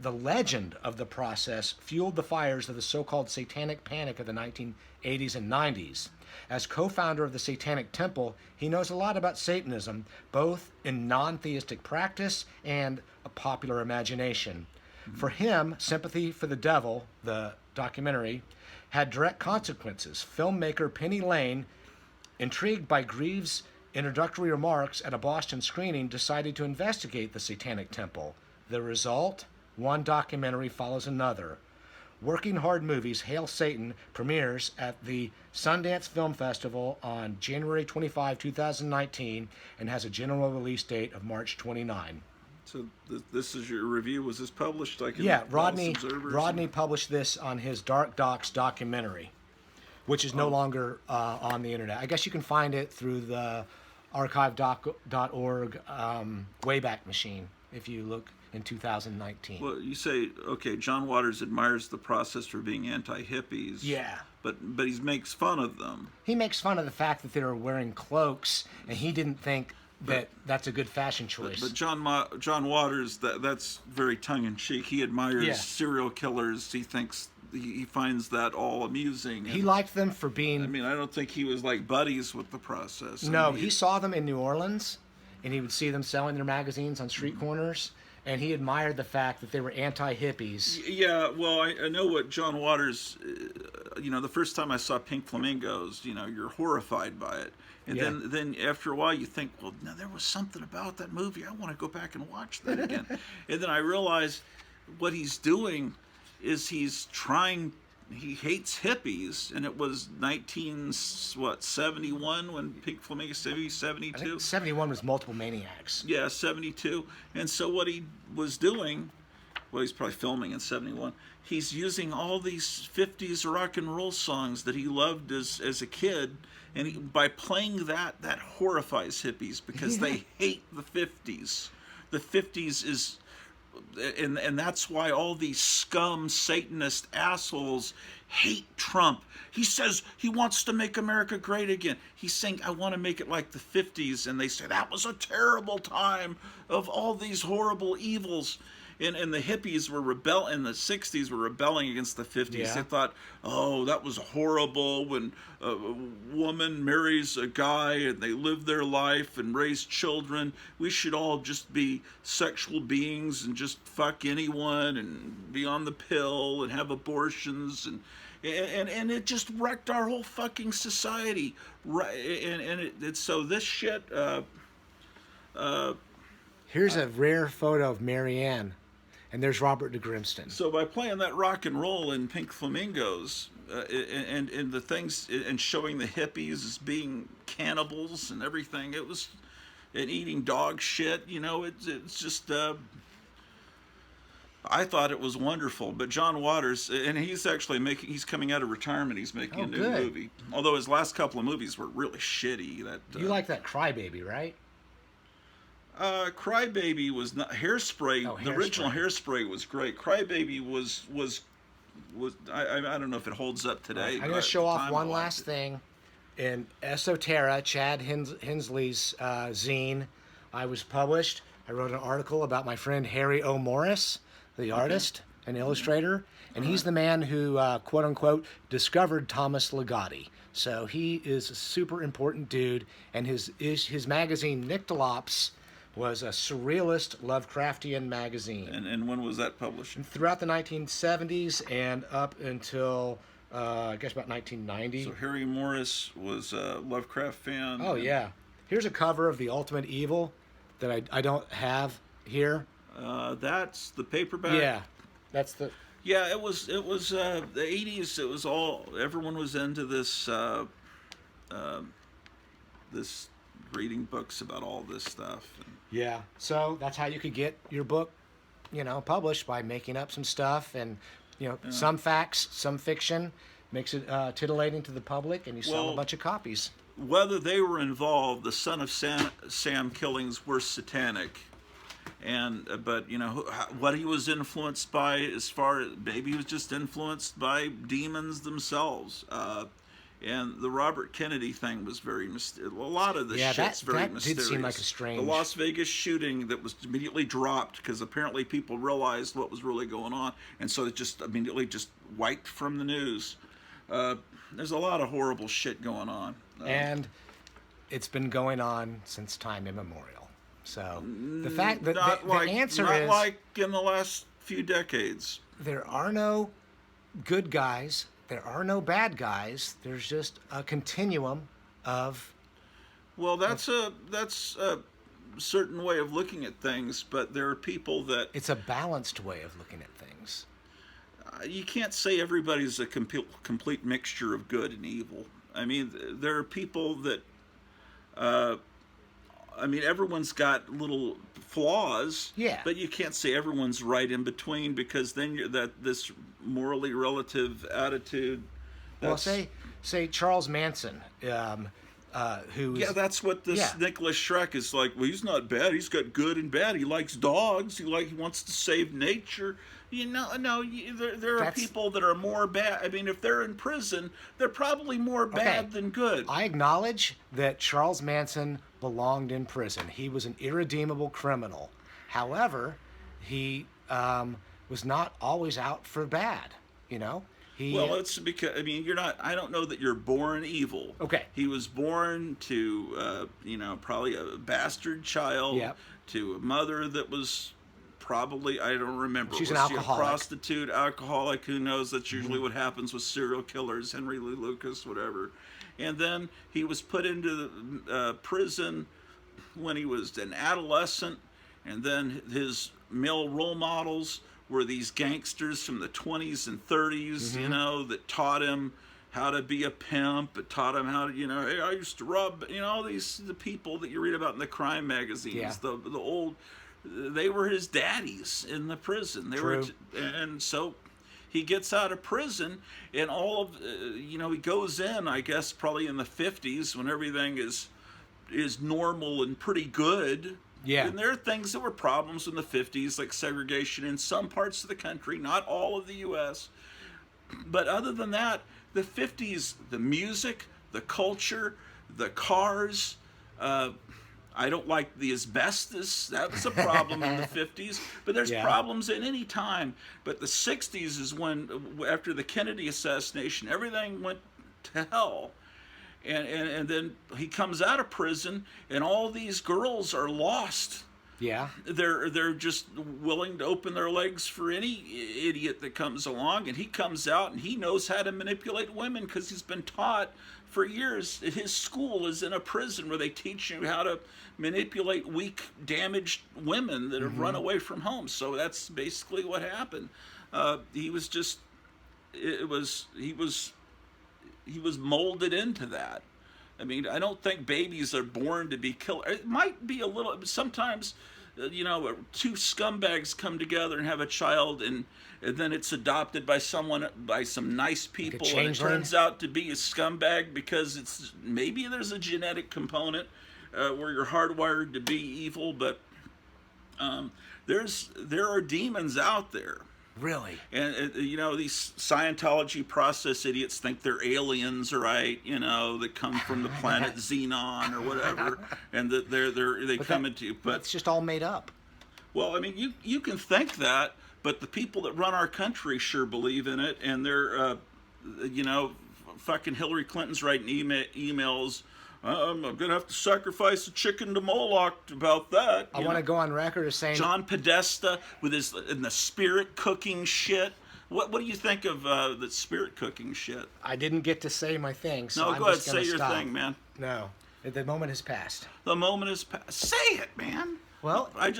S2: legend of the process fueled the fires of the so-called Satanic Panic of the 1980s and 90s. As co-founder of the Satanic Temple, he knows a lot about Satanism, both in non-theistic practice and a popular imagination. For him, Sympathy for the Devil, the documentary, had direct consequences. Filmmaker Penny Lane, intrigued by Greaves' introductory remarks at a Boston screening, decided to investigate the Satanic Temple. The result? One documentary follows another. Working Hard Movies, Hail Satan premieres at the Sundance Film Festival on January 25, 2019, and has a general release date of March 29.
S1: So this is your review. Was this published?
S2: Rodney published this on his Dark Docs documentary, which is no longer on the internet. I guess you can find it through the archive.org Wayback Machine if you look in 2019.
S1: Well, you say, okay, John Waters admires the process for being anti-hippies.
S2: Yeah.
S1: But he makes fun of them.
S2: He makes fun of the fact that they were wearing cloaks, and he didn't think that's a good fashion choice.
S1: But John Waters, that's very tongue-in-cheek. He admires serial killers. He thinks he finds that all amusing.
S2: He liked them for being...
S1: I mean, I don't think he was like buddies with the process.
S2: No, he saw them in New Orleans, and he would see them selling their magazines on street corners, and he admired the fact that they were anti-hippies.
S1: Yeah, well, I know what John Waters... the first time I saw Pink Flamingos, you're horrified by it. And then after a while you think, well, no, there was something about that movie. I want to go back and watch that again. And then I realized what he's doing is he hates hippies, and it was 71 when Pink Flamingos, 72?
S2: I think 71 was Multiple Maniacs.
S1: Yeah, 72. And so what he was doing, well, he's probably filming in 71, he's using all these 50s rock and roll songs that he loved as a kid, and by playing that horrifies hippies because they hate the 50s. The 50s is... And that's why all these scum Satanist assholes hate Trump. He says he wants to make America great again. He's saying, I want to make it like the 50s. And they say, that was a terrible time of all these horrible evils. And the hippies were in the 60s were rebelling against the 50s. Yeah. They thought, oh, that was horrible when a woman marries a guy and they live their life and raise children. We should all just be sexual beings and just fuck anyone and be on the pill and have abortions. And it just wrecked our whole fucking society. Right? And so this shit...
S2: Here's a rare photo of Marianne. And there's Robert de Grimston.
S1: So by playing that rock and roll in Pink Flamingos, and the things, and showing the hippies as being cannibals and everything, and eating dog shit, it's just, I thought it was wonderful. But John Waters, and he's coming out of retirement, he's making a new movie. Although his last couple of movies were really shitty.
S2: You like that Crybaby, right?
S1: Crybaby was not Hairspray. The original Hairspray was great. Crybaby was I don't know if it holds up today.
S2: I'm going to show off one last thing. In Esoterra, Chad Hensley's zine, I was published. I wrote an article about my friend Harry O. Morris, the artist and illustrator, and he's the man who quote unquote discovered Thomas Ligotti. So he is a super important dude, and his magazine Nyctalops was a surrealist Lovecraftian magazine.
S1: And when was that published?
S2: And throughout the 1970s and up until, I guess, about 1990.
S1: So Harry Morris was a Lovecraft fan?
S2: Oh, yeah. Here's a cover of The Ultimate Evil that I don't have here.
S1: That's the paperback.
S2: Yeah, that's the.
S1: Yeah, it was the 80s. It was everyone was into this reading books about all this stuff.
S2: Yeah. So that's how you could get your book, published, by making up some stuff and, some facts, some fiction, makes it titillating to the public, and you sell a bunch of copies.
S1: Whether they were involved, the Son of Sam killings were satanic. But what he was influenced by, as far as maybe he was just influenced by demons themselves. And the Robert Kennedy thing was very mysterious. A lot of the shit's very mysterious.
S2: Did seem like a strange.
S1: The Las Vegas shooting that was immediately dropped because apparently people realized what was really going on, and so it just immediately just wiped from the news. There's a lot of horrible shit going on,
S2: and it's been going on since time immemorial. So the fact that the answer is
S1: not like in the last few decades.
S2: There are no good guys. There are no bad guys. There's just a continuum of.
S1: Well, that's a certain way of looking at things, but there are people that.
S2: It's a balanced way of looking at things.
S1: You can't say everybody's a complete mixture of good and evil. I mean, there are people that. Everyone's got little flaws.
S2: Yeah.
S1: But you can't say everyone's right in between, because then this morally relative attitude.
S2: Well, say Charles Manson, who.
S1: Yeah, that's what this Nicholas Schreck is like. Well, he's not bad. He's got good and bad. He likes dogs. He wants to save nature. There are people that are more bad. I mean, if they're in prison, they're probably more bad than good.
S2: I acknowledge that Charles Manson belonged in prison. He was an irredeemable criminal. However, he was not always out for bad.
S1: It's because you're not. I don't know that you're born evil.
S2: Okay.
S1: He was born to probably a bastard child, to a mother that was. Probably, I don't remember.
S2: She's
S1: was
S2: an
S1: she
S2: alcoholic.
S1: A prostitute, alcoholic? Who knows? That's usually what happens with serial killers, Henry Lee Lucas, whatever. And then he was put into prison when he was an adolescent, and then his male role models were these gangsters from the 20s and 30s, that taught him how to be a pimp. It taught him how to, hey, I used to rob, all the people that you read about in the crime magazines, the old. They were his daddies in the prison. And so he gets out of prison, and all of he goes in, I guess, probably in the 50s when everything is normal and pretty good.
S2: Yeah.
S1: And there are things that were problems in the 50s, like segregation in some parts of the country, not all of the U.S. But other than that, the 50s, the music, the culture, the cars. I don't like the asbestos. That was a problem in the 50s. But there's problems at any time. But the 60s is when, after the Kennedy assassination, everything went to hell. And then he comes out of prison, and all these girls are lost.
S2: Yeah.
S1: They're just willing to open their legs for any idiot that comes along. And he comes out, and he knows how to manipulate women because he's been taught for years. His school is in a prison where they teach you how to manipulate weak, damaged women that have run away from home. So that's basically what happened. He was molded into that. I mean, I don't think babies are born to be killers. It might be a little. Sometimes, two scumbags come together and have a child, and then it's adopted by some nice people, and it turns out to be a scumbag because maybe there's a genetic component where you're hardwired to be evil, but there are demons out there.
S2: Really?
S1: And these Scientology process idiots think they're aliens, right? That come from the planet Xenon or whatever, and that they come into. But
S2: it's just all made up.
S1: Well, I mean, you can think that, but the people that run our country sure believe in it, and they're, fucking Hillary Clinton's writing emails. I'm gonna have to sacrifice a chicken to Moloch about that.
S2: I want to go on record as saying
S1: John Podesta with the spirit cooking shit. What do you think of the spirit cooking shit?
S2: I didn't get to say my thing, so
S1: no,
S2: I'm
S1: go ahead,
S2: just gonna
S1: say your
S2: stop.
S1: thing, man.
S2: No. The moment has passed.
S1: The moment is past. Say it, man.
S2: Well,
S1: I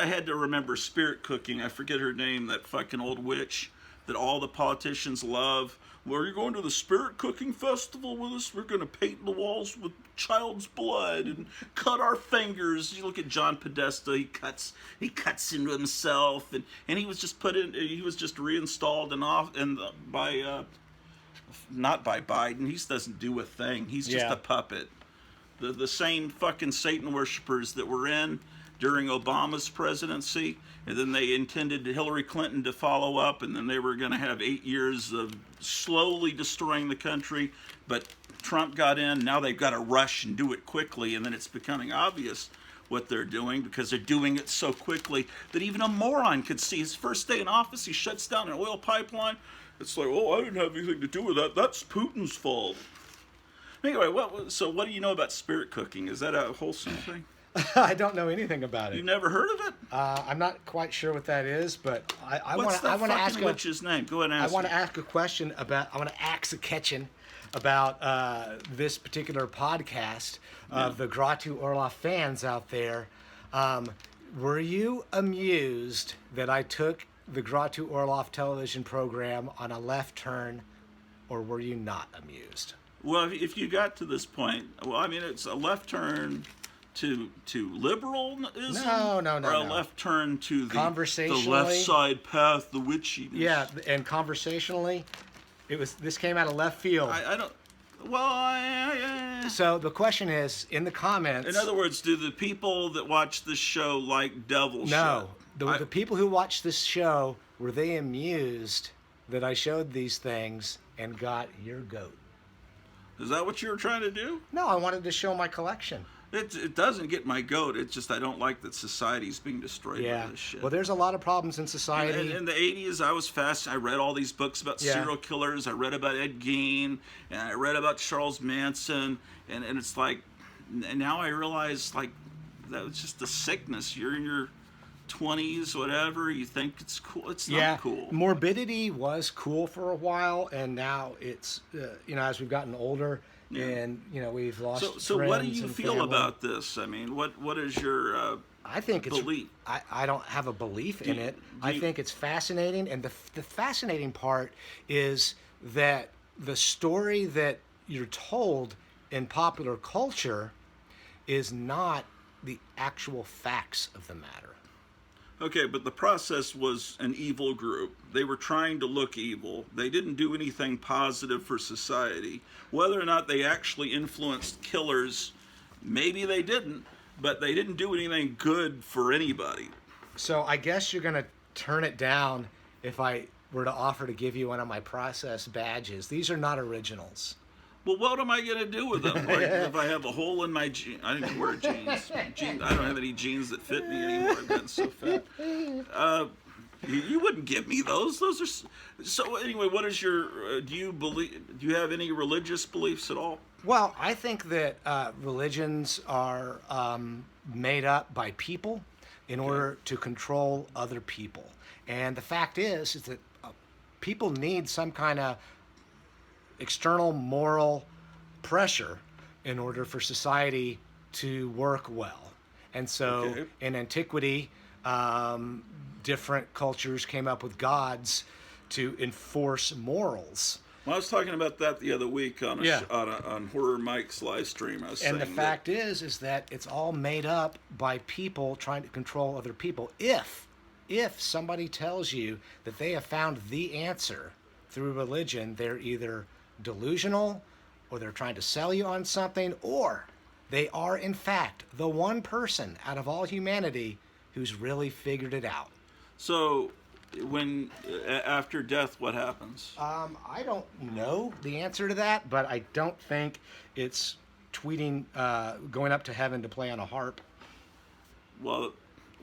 S1: had to remember Spirit Cooking. I forget her name, that fucking old witch that all the politicians love. Well, are you going to the Spirit Cooking Festival with us? We're going to paint the walls with child's blood and cut our fingers. You look at John Podesta, he cuts into himself, and he was just reinstalled not by Biden. He doesn't do a thing. He's just a puppet. The same fucking Satan worshippers that were in during Obama's presidency, and then they intended Hillary Clinton to follow up, and then they were going to have 8 years of slowly destroying the country, but Trump got in. Now they've got to rush and do it quickly, and then it's becoming obvious what they're doing because they're doing it so quickly that even a moron could see. His first day in office, he shuts down an oil pipeline. It's like, oh, I didn't have anything to do with that. That's Putin's fault. Anyway, so what do you know about Spirit Cooking? Is that a wholesome thing?
S2: I don't know anything about it.
S1: You've never heard of it?
S2: I'm not quite sure what that is, but I want
S1: What's
S2: to ask
S1: that witch's name? Go ahead and ask.
S2: I want to ask a question about. I want to ask a question about this particular podcast of the Gratu Orloff fans out there. Were you amused that I took the Gratu Orloff television program on a left turn, or were you not amused?
S1: Well, if you got to this point, well, I mean, it's a left turn to liberalism?
S2: No.
S1: Or a left turn to the
S2: Conversationally,
S1: left side path, the witchiness.
S2: Yeah, and conversationally, this came out of left field.
S1: I don't. Well,
S2: So the question is, in the comments.
S1: In other words, do the people that watch this show like devil shit?
S2: No. The people who watched this show, were they amused that I showed these things and got your goat?
S1: Is that what you were trying to do?
S2: No, I wanted to show my collection.
S1: It doesn't get my goat. It's just I don't like that society's being destroyed by this shit.
S2: Well, there's a lot of problems in society.
S1: In the 80s, I was I read all these books about serial killers. I read about Ed Gein, and I read about Charles Manson, and it's like, and now I realize, like, that was just a sickness. You're in your 20s, whatever, you think it's cool. It's not cool.
S2: Morbidity was cool for a while, and now it's, as we've gotten older, and, we've lost
S1: So what do you
S2: and
S1: feel
S2: family.
S1: about this? I mean, what is your
S2: I think it's
S1: belief?
S2: I don't have a belief in it. I think it's fascinating, and the fascinating part is that the story that you're told in popular culture is not the actual facts of the matter.
S1: Okay, but the process was an evil group. They were trying to look evil. They didn't do anything positive for society. Whether or not they actually influenced killers, maybe they didn't, but they didn't do anything good for anybody.
S2: So I guess you're going to turn it down if I were to offer to give you one of my process badges. These are not originals.
S1: Well, what am I going to do with them? Like, if I have a hole in my jeans, I didn't wear jeans. I don't have any jeans that fit me anymore. I've gotten so fat. You wouldn't give me those. Those are so. Anyway, what is your? Do you have any religious beliefs at all?
S2: Well, I think that religions are made up by people in order to control other people, and the fact is that people need some kind of external moral pressure in order for society to work well. And so in antiquity, different cultures came up with gods to enforce morals.
S1: Well, I was talking about that the other week on Horror Mike's live stream. I was saying
S2: the fact is that it's all made up by people trying to control other people. If somebody tells you that they have found the answer through religion, they're either delusional, or they're trying to sell you on something, or they are in fact the one person out of all humanity who's really figured it out.
S1: So when after death, what happens?
S2: I don't know the answer to that, but I don't think it's going up to heaven to play on a harp.
S1: Well,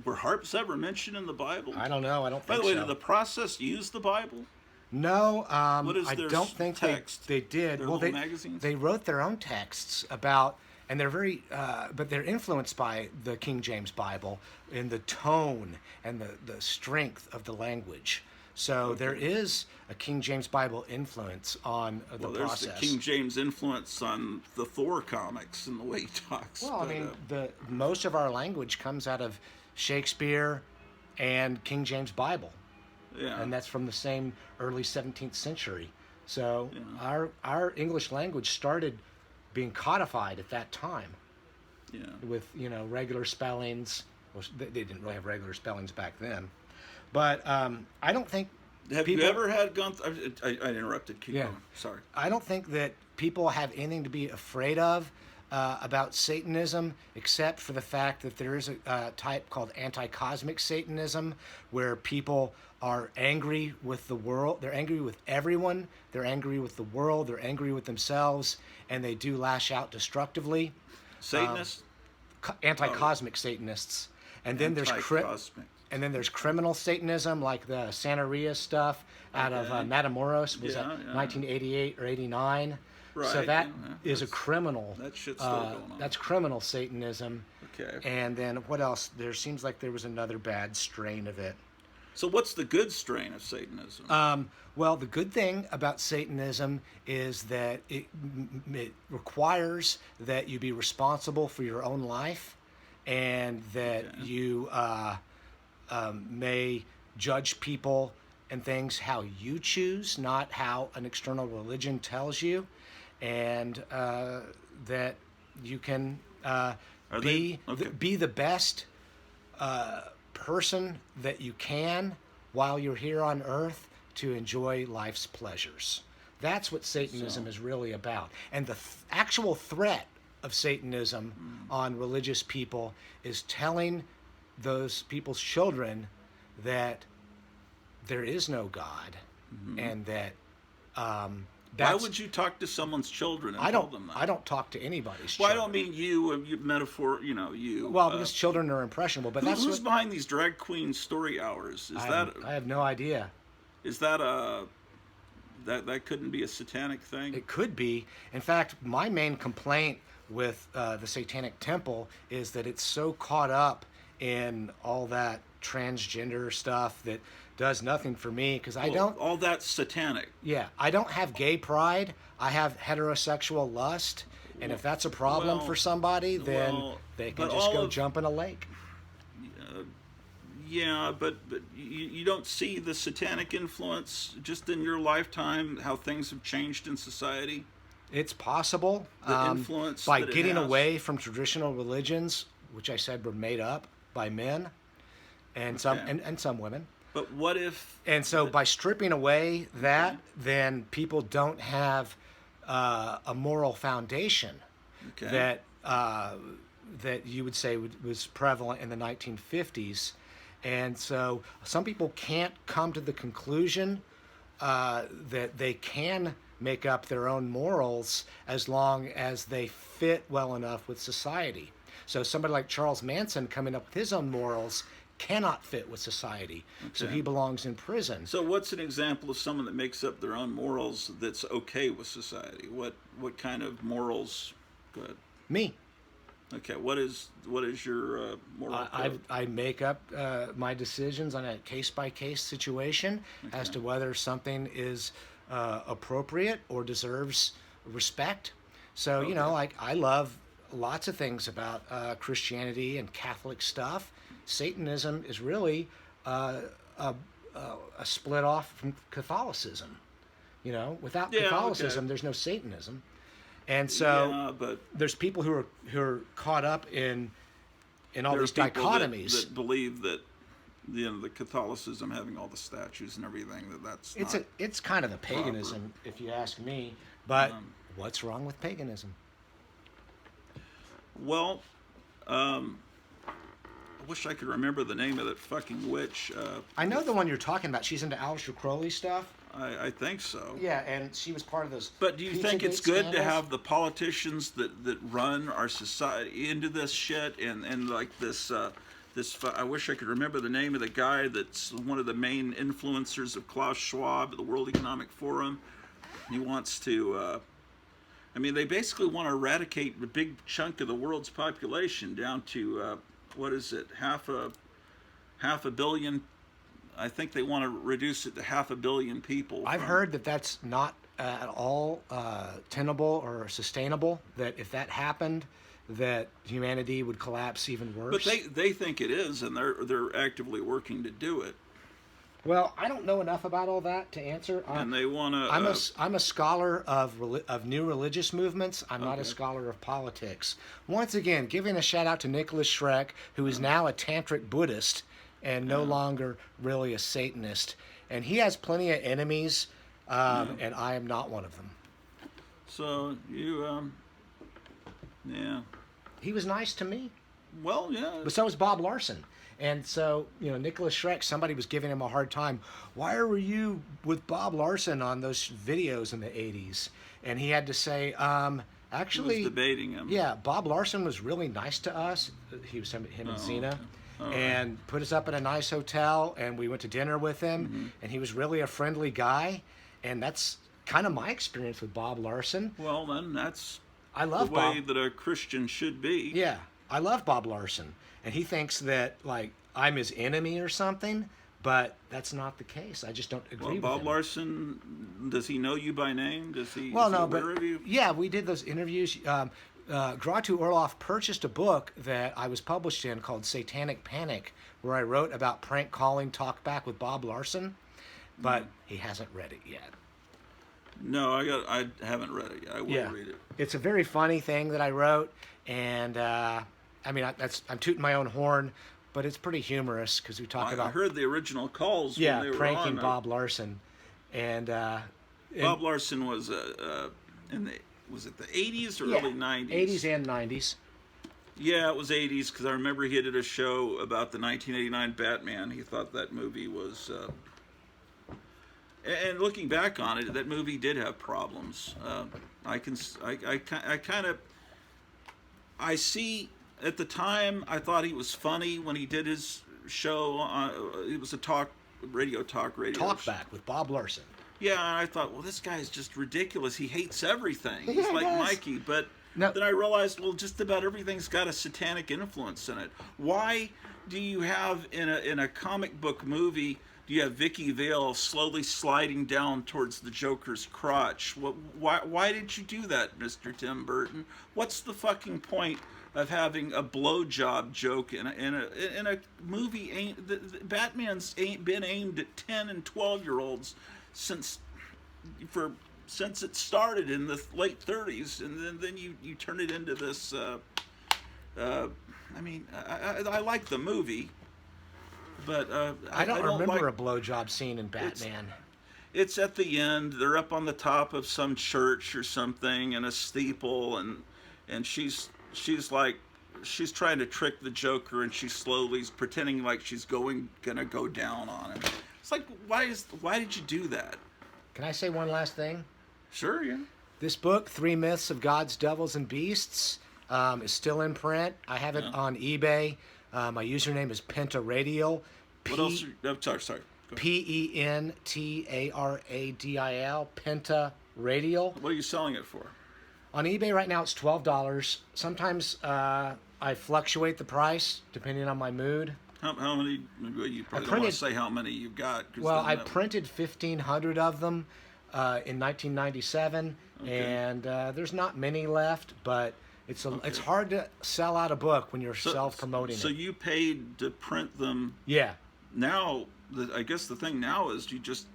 S1: were harps ever mentioned in the Bible?
S2: I don't know. I don't think so.
S1: By the way, did the process use the Bible?
S2: No,
S1: What is
S2: I
S1: their
S2: don't think
S1: text?
S2: they did.
S1: Their little magazines?
S2: They wrote their own texts about, and they're very, but they're influenced by the King James Bible in the tone and the strength of the language. So there is a King James Bible influence on the
S1: Well, there's
S2: process.
S1: the King James influence on the Thor comics and the way he talks.
S2: Well, I
S1: but,
S2: mean, the most of our language comes out of Shakespeare and King James Bible,
S1: yeah,
S2: and that's from the same early 17th century. So
S1: Yeah.
S2: our English language started being codified at that time
S1: yeah.
S2: with regular spellings. Well, they didn't really have regular spellings back then, but I don't think
S1: Have
S2: people,
S1: you ever had gone? I interrupted. Keep
S2: Yeah.
S1: going. Sorry.
S2: I don't think that people have anything to be afraid of about Satanism, except for the fact that there is a type called anti-cosmic Satanism, where people are angry with the world. They're angry with everyone. They're angry with the world. They're angry with themselves, and they do lash out destructively.
S1: Satanist.
S2: Anti-cosmic Satanists, and then
S1: Anti-cosmic.
S2: and then there's criminal Satanism, like the Santeria stuff out of Matamoros, was
S1: Yeah,
S2: that
S1: yeah.
S2: 1988 or 89. So
S1: Right,
S2: that
S1: yeah,
S2: is a criminal.
S1: that shit's still going on.
S2: That's criminal Satanism.
S1: Okay.
S2: And then what else? There seems like there was another bad strain of it.
S1: So what's the good strain of Satanism?
S2: Well, the good thing about Satanism is that it requires that you be responsible for your own life, and that you may judge people and things how you choose, not how an external religion tells you, and that you can be the best person that you can while you're here on earth to enjoy life's pleasures. That's what Satanism is really about. And the actual threat of Satanism on religious people is telling those people's children that there is no God, and that
S1: Why would you talk to someone's children and tell them that?
S2: I don't talk to anybody's
S1: Well, I
S2: children.
S1: don't mean you metaphor. You.
S2: Well, because children are impressionable, but that's
S1: who's
S2: what,
S1: behind these drag queen story hours?
S2: I have no idea.
S1: Is that that couldn't be a satanic thing?
S2: It could be. In fact, my main complaint with the Satanic Temple is that it's so caught up in all that transgender stuff that does nothing for me, because I don't.
S1: All that's satanic.
S2: Yeah, I don't have gay pride. I have heterosexual lust, and if that's a problem for somebody, then they can just go jump in a lake.
S1: Yeah, but you don't see the satanic influence just in your lifetime, how things have changed in society?
S2: It's possible.
S1: The influence
S2: by
S1: that it
S2: getting
S1: has.
S2: away from traditional religions, which I said were made up by men and some and some women.
S1: But what if?
S2: And so by stripping away that, then people don't have a moral foundation that that you would say was prevalent in the 1950s. And so some people can't come to the conclusion that they can make up their own morals as long as they fit well enough with society. So somebody like Charles Manson coming up with his own morals cannot fit with society. So he belongs in prison.
S1: So what's an example of someone that makes up their own morals that's okay with society? What kind of morals? Go ahead.
S2: Me.
S1: Okay, what is your moral code?
S2: I make up my decisions on a case-by-case situation as to whether something is appropriate or deserves respect. So, like I love lots of things about Christianity and Catholic stuff. Satanism is really a split off from Catholicism. Without Catholicism, there's no Satanism. And so there's people who are caught up in all these dichotomies.
S1: That believe that the Catholicism having all the statues and everything,
S2: it's kind of the paganism, if you ask me. But what's wrong with paganism?
S1: Well, I wish I could remember the name of that fucking witch.
S2: I know the one you're talking about. She's into Aleister Crowley stuff.
S1: I think so.
S2: Yeah, and she was part of those.
S1: But do you think it's good to have the politicians that run our society into this shit and like this I wish I could remember the name of the guy that's one of the main influencers of Klaus Schwab at the World Economic Forum. He wants to they basically want to eradicate a big chunk of the world's population down to what is it, half a billion I think they want to reduce it to 500 million people.
S2: I've heard that that's not at all tenable or sustainable. That if that happened, that humanity would collapse even worse.
S1: But they think it is, and they're actively working to do it.
S2: Well, I don't know enough about all that to answer.
S1: And they want to.
S2: I'm a scholar of new religious movements. I'm not a
S1: Okay.
S2: scholar of politics. Once again, giving a shout out to Nicholas Schreck, who is now a tantric Buddhist and no longer really a Satanist. And he has plenty of enemies, and I am not one of them.
S1: So you, yeah.
S2: He was nice to me,
S1: Well, yeah.
S2: but so was Bob Larson. And so, Nicholas Schreck, somebody was giving him a hard time. Why were you with Bob Larson on those videos in the 80s? And he had to say, actually...
S1: He was debating him.
S2: Yeah, Bob Larson was really nice to us. He was him and Zena.
S1: Okay. All right.
S2: And put us up at a nice hotel, and we went to dinner with him.
S1: Mm-hmm.
S2: And he was really a friendly guy. And that's kind of my experience with Bob Larson.
S1: Well, then that's
S2: I love
S1: the way
S2: Bob.
S1: that a Christian should be.
S2: Yeah, I love Bob Larson. And he thinks that, I'm his enemy or something, but that's not the case. I just don't agree
S1: Well,
S2: with
S1: Bob
S2: him.
S1: Larson, does he know you by name? Is he
S2: Well, no,
S1: aware
S2: but
S1: of you?
S2: yeah, we did those interviews. Gratu Orloff purchased a book that I was published in called Satanic Panic, where I wrote about prank calling talkback with Bob Larson, but he hasn't read it yet.
S1: No, I haven't read it yet. I will read it.
S2: It's a very funny thing that I wrote, and I'm tooting my own horn, but it's pretty humorous because we talk
S1: I
S2: about
S1: heard the original calls when they were
S2: pranking
S1: on.
S2: Bob Larson, and
S1: Bob Larson was was it the 80s or early 90s?
S2: 80s and 90s.
S1: Yeah, it was 80s because I remember he did a show about the 1989 Batman. He thought that movie was. And looking back on it, that movie did have problems. I see. At the time, I thought he was funny when he did his show. It was a radio show.
S2: Talkback with Bob Larson.
S1: Yeah, and I thought, well, this guy's just ridiculous. He hates everything. He's
S2: Yeah, he
S1: like
S2: does.
S1: Mikey. But
S2: No.
S1: then I realized, well, just about everything's got a satanic influence in it. Why do you have in a comic book movie? Do you have Vicky Vale slowly sliding down towards the Joker's crotch? Why did you do that, Mr. Tim Burton? What's the fucking point of having a blowjob joke in a movie? Batman's been aimed at 10 and 12-year-olds since it started in the late 30s, and then you turn it into this. I like the movie. But
S2: I don't remember
S1: like,
S2: a blowjob scene in Batman.
S1: It's at the end. They're up on the top of some church or something in a steeple, and she's trying to trick the Joker, and she's slowly pretending like she's gonna go down on him. It's like, why did you do that?
S2: Can I say one last thing?
S1: Sure, yeah.
S2: This book, 3 Myths of Gods, Devils, and Beasts, is still in print. I have it on eBay. My username is Pentaradial.
S1: What else? Sorry. Go ahead.
S2: Pentaradial. Pentaradial.
S1: What are you selling it for?
S2: On eBay right now, it's $12. Sometimes I fluctuate the price depending on my mood.
S1: How many? You probably don't want
S2: printed-
S1: to say how many you've got. 'Cause
S2: Well,
S1: then
S2: I
S1: that-
S2: printed 1,500 of them in 1997, and there's not many left, but it's hard to sell out a book when you're self-promoting
S1: So
S2: it.
S1: you paid to print them.
S2: Yeah.
S1: Now, I guess the thing now is you just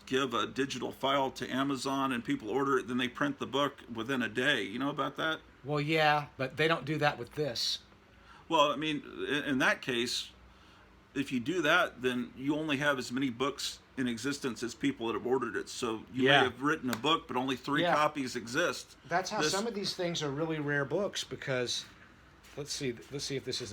S1: give a digital file to Amazon and people order it, then they print the book within a day. You know about that?
S2: Well, yeah, but they don't do that with this.
S1: Well, I mean, in that case, if you do that, then you only have as many books in existence as people that have ordered it. So you may have written a book, but only 3 copies exist.
S2: That's how some of these things are really rare books because, let's see if this is